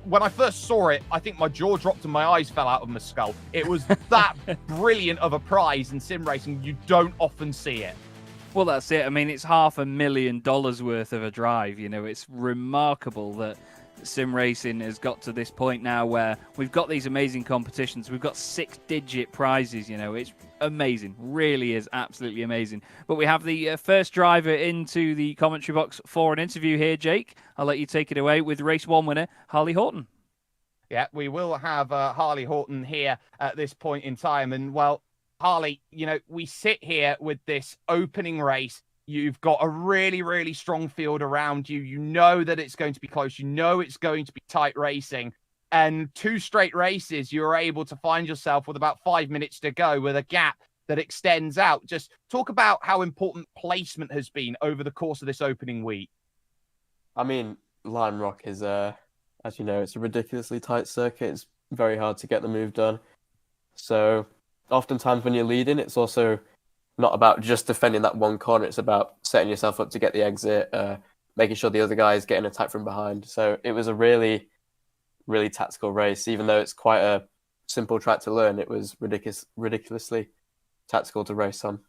when I first saw it, I think my jaw dropped and my eyes fell out of my skull. It was that brilliant of a prize in sim racing. You don't often see it. Well, that's it. I mean, it's $500,000 worth of a drive. It's remarkable that sim racing has got to this point now where we've got these amazing competitions. We've got 6-digit prizes. It's amazing. Really is absolutely amazing. But we have the first driver into the commentary box for an interview here, Jake. I'll let you take it away with race 1 winner, Harley Horton. Yeah, we will have Harley Horton here at this point in time. And, well, Harley, we sit here with this opening race. You've got a really, really strong field around you. You know that it's going to be close. You know it's going to be tight racing. And 2 straight races, you're able to find yourself with about 5 minutes to go with a gap that extends out. Just talk about how important placement has been over the course of this opening week. I mean, Lime Rock is, as you know, it's a ridiculously tight circuit. It's very hard to get the move done. So oftentimes when you're leading, it's also not about just defending that one corner. It's about setting yourself up to get the exit, making sure the other guy is getting attacked from behind. So it was a really, really tactical race. Even though it's quite a simple track to learn, it was ridiculously tactical to race on.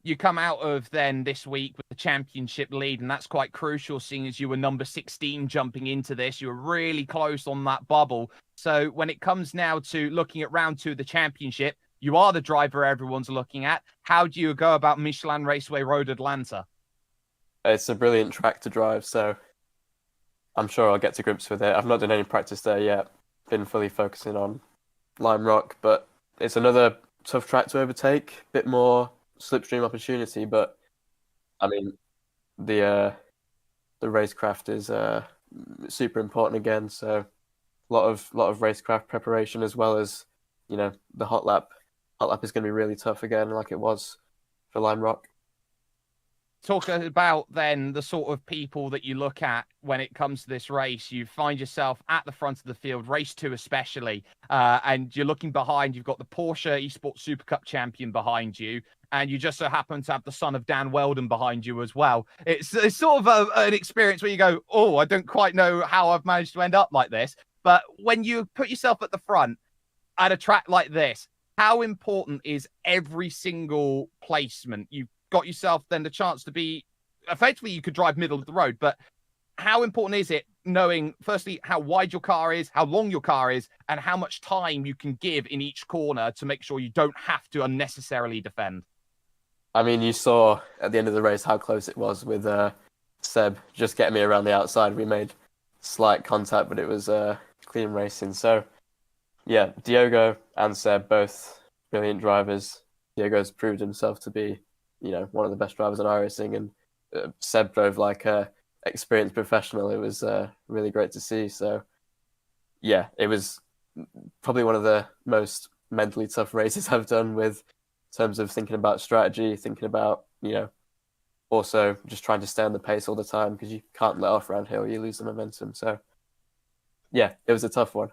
You come out of then this week with the championship lead, and that's quite crucial seeing as you were number 16 jumping into this. You were really close on that bubble. So when it comes now to looking at round 2 of the championship, you are the driver everyone's looking at. How do you go about Michelin Raceway Road Atlanta? It's a brilliant track to drive, so I'm sure I'll get to grips with it. I've not done any practice there yet. Been fully focusing on Lime Rock, but it's another tough track to overtake. Bit more slipstream opportunity, but I mean, the racecraft is super important again. So a lot of racecraft preparation as well as the hot lap. Hot lap is going to be really tough again, like it was for Lime Rock. Talk about then the sort of people that you look at when it comes to this race. You find yourself at the front of the field, race 2 especially, and you're looking behind. You've got the Porsche Esports Super Cup champion behind you, and you just so happen to have the son of Dan Weldon behind you as well. It's sort of an experience where you go, oh, I don't quite know how I've managed to end up like this. But when you put yourself at the front at a track like this, how important is every single placement? You've got yourself then the chance to be, effectively you could drive middle of the road, but how important is it knowing, firstly, how wide your car is, how long your car is, and how much time you can give in each corner to make sure you don't have to unnecessarily defend? I mean, you saw at the end of the race how close it was with Seb just getting me around the outside. We made slight contact, but it was clean racing. So, yeah, Diogo and Seb, both brilliant drivers. Diogo's proved himself to be, one of the best drivers on iRacing, and Seb drove like a experienced professional. It was really great to see. So, yeah, it was probably one of the most mentally tough races I've done with terms of thinking about strategy, thinking about, also just trying to stay on the pace all the time because you can't let off around here or you lose the momentum. So, yeah, it was a tough one.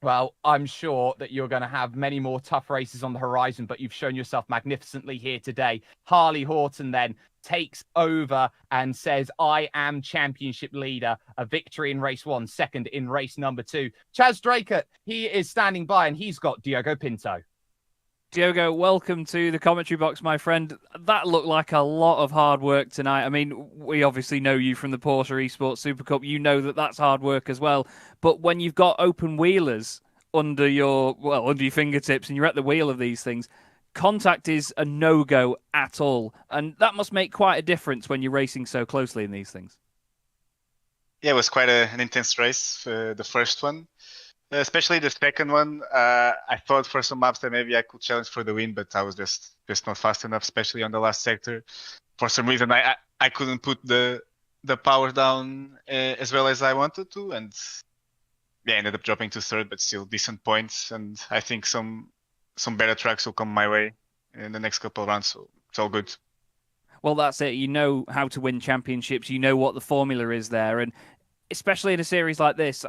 Well, I'm sure that you're going to have many more tough races on the horizon, but you've shown yourself magnificently here today. Harley Horton then takes over and says, I am championship leader. A victory in race 1, second in race number 2. Chaz Draker, he is standing by and he's got Diogo Pinto. Diogo, welcome to the commentary box, my friend. That looked like a lot of hard work tonight. I mean, we obviously know you from the Porsche Esports Super Cup. You know that that's hard work as well. But when you've got open wheelers under your fingertips and you're at the wheel of these things, contact is a no-go at all. And that must make quite a difference when you're racing so closely in these things. Yeah, it was quite an intense race, the first one. Especially the second one, I thought for some laps that maybe I could challenge for the win, but I was just not fast enough, especially on the last sector. For some reason, I couldn't put the power down as well as I wanted to, and yeah, ended up dropping to third, but still decent points. And I think some better tracks will come my way in the next couple of rounds, so it's all good. Well, that's it. You know how to win championships. You know what the formula is there, and especially in a series like this,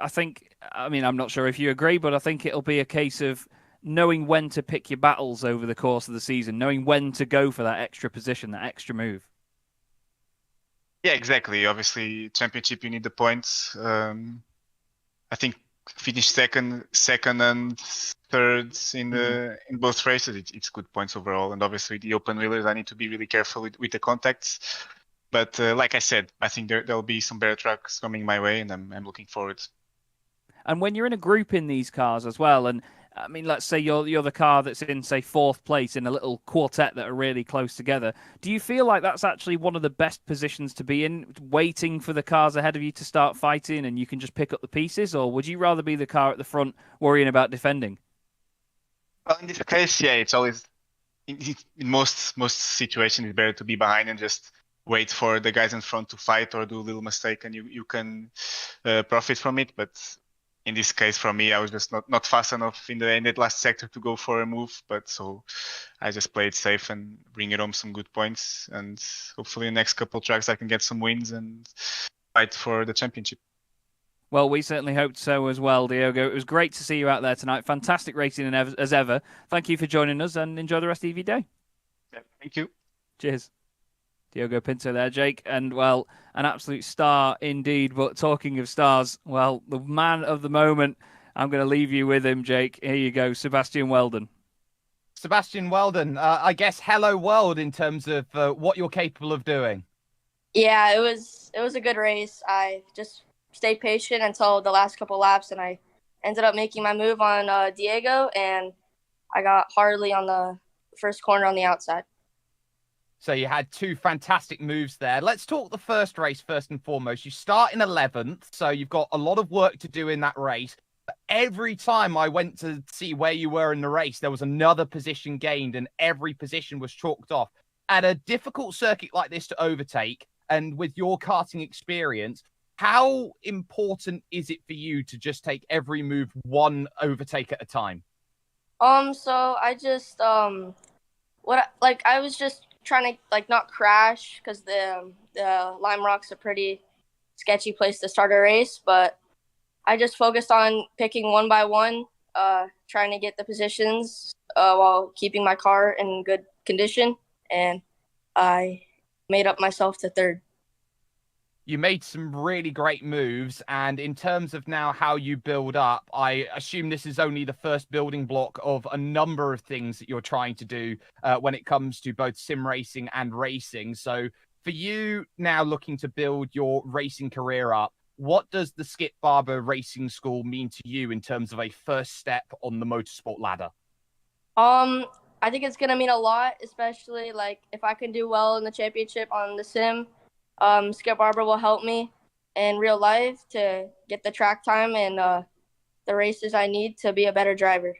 I'm not sure if you agree, but I think it'll be a case of knowing when to pick your battles over the course of the season, knowing when to go for that extra position, that extra move. Yeah, exactly. Obviously, championship, you need the points. I think finish second and third in both races. It's good points overall, and obviously the open wheelers, I need to be really careful with the contacts. But like I said, I think there'll be some better tracks coming my way, and I'm looking forward. And when you're in a group in these cars as well, and I mean, let's say you're the car that's in, say, 4th place in a little quartet that are really close together, do you feel like that's actually one of the best positions to be in, waiting for the cars ahead of you to start fighting and you can just pick up the pieces? Or would you rather be the car at the front worrying about defending? Well, in this case, yeah, it's always, in most situations, it's better to be behind and just wait for the guys in front to fight or do a little mistake, and you can profit from it. But in this case, for me, I was just not fast enough in that last sector to go for a move. But so I just played safe and bring it home some good points, and hopefully in the next couple tracks I can get some wins and fight for the championship. Well, we certainly hoped so as well, Diogo. It was great to see you out there tonight. Fantastic racing as ever. Thank you for joining us, and enjoy the rest of your day. Yeah, thank you. Cheers. Diogo Pinto there, Jake, and, well, an absolute star indeed. But talking of stars, well, the man of the moment, I'm going to leave you with him, Jake. Here you go, Sebastian Weldon. Sebastian Weldon, I guess hello world in terms of what you're capable of doing. Yeah, it was a good race. I just stayed patient until the last couple laps, and I ended up making my move on Diego, and I got Harley on the first corner on the outside. So you had 2 fantastic moves there. Let's talk the first race first and foremost. You start in 11th, so you've got a lot of work to do in that race. But every time I went to see where you were in the race, there was another position gained, and every position was chalked off. At a difficult circuit like this to overtake, and with your karting experience, how important is it for you to just take every move one overtake at a time? So I just I was just trying to not crash, because the Lime Rock's a pretty sketchy place to start a race, but I just focused on picking one by one, trying to get the positions while keeping my car in good condition, and I made up myself to third. You made some really great moves, and in terms of now how you build up, I assume this is only the first building block of a number of things that you're trying to do when it comes to both sim racing and racing. So for you now looking to build your racing career up, what does the Skip Barber Racing School mean to you in terms of a first step on the motorsport ladder? I think it's gonna mean a lot, especially like if I can do well in the championship on the sim. Skip Barber will help me in real life to get the track time and the races I need to be a better driver.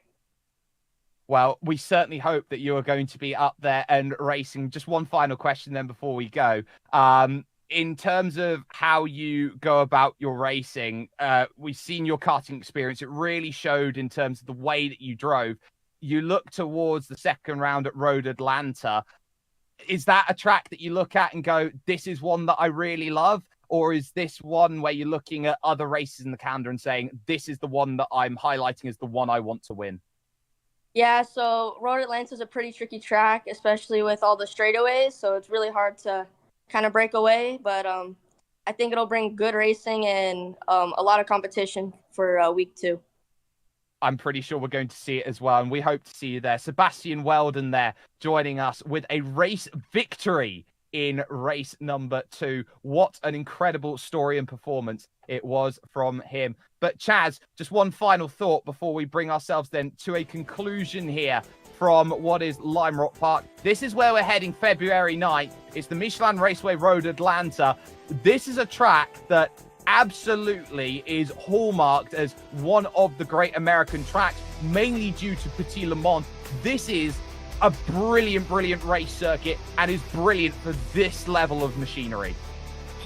Well, we certainly hope that you are going to be up there and racing. Just one final question then before we go. In terms of how you go about your racing, we've seen your karting experience. It really showed in terms of the way that you drove. You look towards the second round at Road Atlanta. Is that a track that you look at and go, this is one that I really love? Or is this one where you're looking at other races in the calendar and saying, this is the one that I'm highlighting as the one I want to win? Yeah, so Road Atlanta is a pretty tricky track, especially with all the straightaways. So it's really hard to kind of break away. But I think it'll bring good racing and a lot of competition for week 2. I'm pretty sure we're going to see it as well, and we hope to see you there. Sebastian Weldon there joining us with a race victory in race number 2. What an incredible story and performance it was from him. But Chaz, just one final thought before we bring ourselves then to a conclusion here from what is Lime Rock Park. This is where we're heading February 9th. It's the Michelin Raceway Road Atlanta. This is a track that absolutely is hallmarked as one of the great American tracks, mainly due to Petit Le Mans. This is a brilliant, brilliant race circuit and is brilliant for this level of machinery.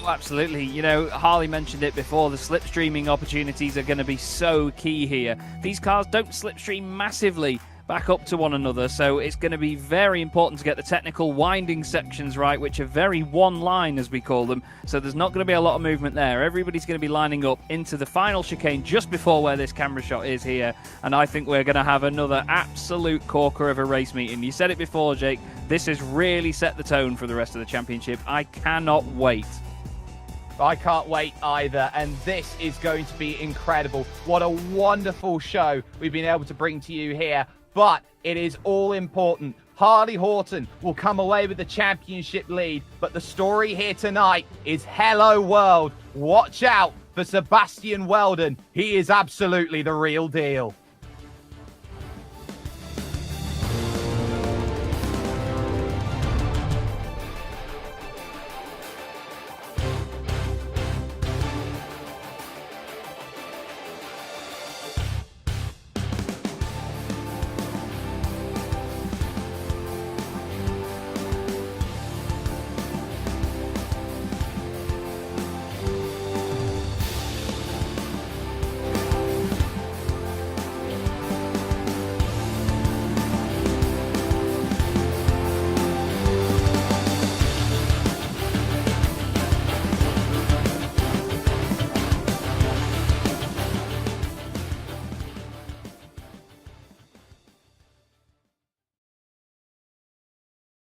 Oh, absolutely. You know, Harley mentioned it before, the slipstreaming opportunities are going to be so key here. These cars don't slipstream massively back up to one another, so it's going to be very important to get the technical winding sections right, which are very one line as we call them, so there's not going to be a lot of movement there. Everybody's going to be lining up into the final chicane just before where this camera shot is here, and I think we're going to have another absolute corker of a race meeting. You said it before, Jake, this has really set the tone for the rest of the championship. I cannot wait. I can't wait either, and this is going to be incredible. What a wonderful show we've been able to bring to you here. But it is all important. Harley Horton will come away with the championship lead. But the story here tonight is hello world. Watch out for Sebastian Weldon. He is absolutely the real deal.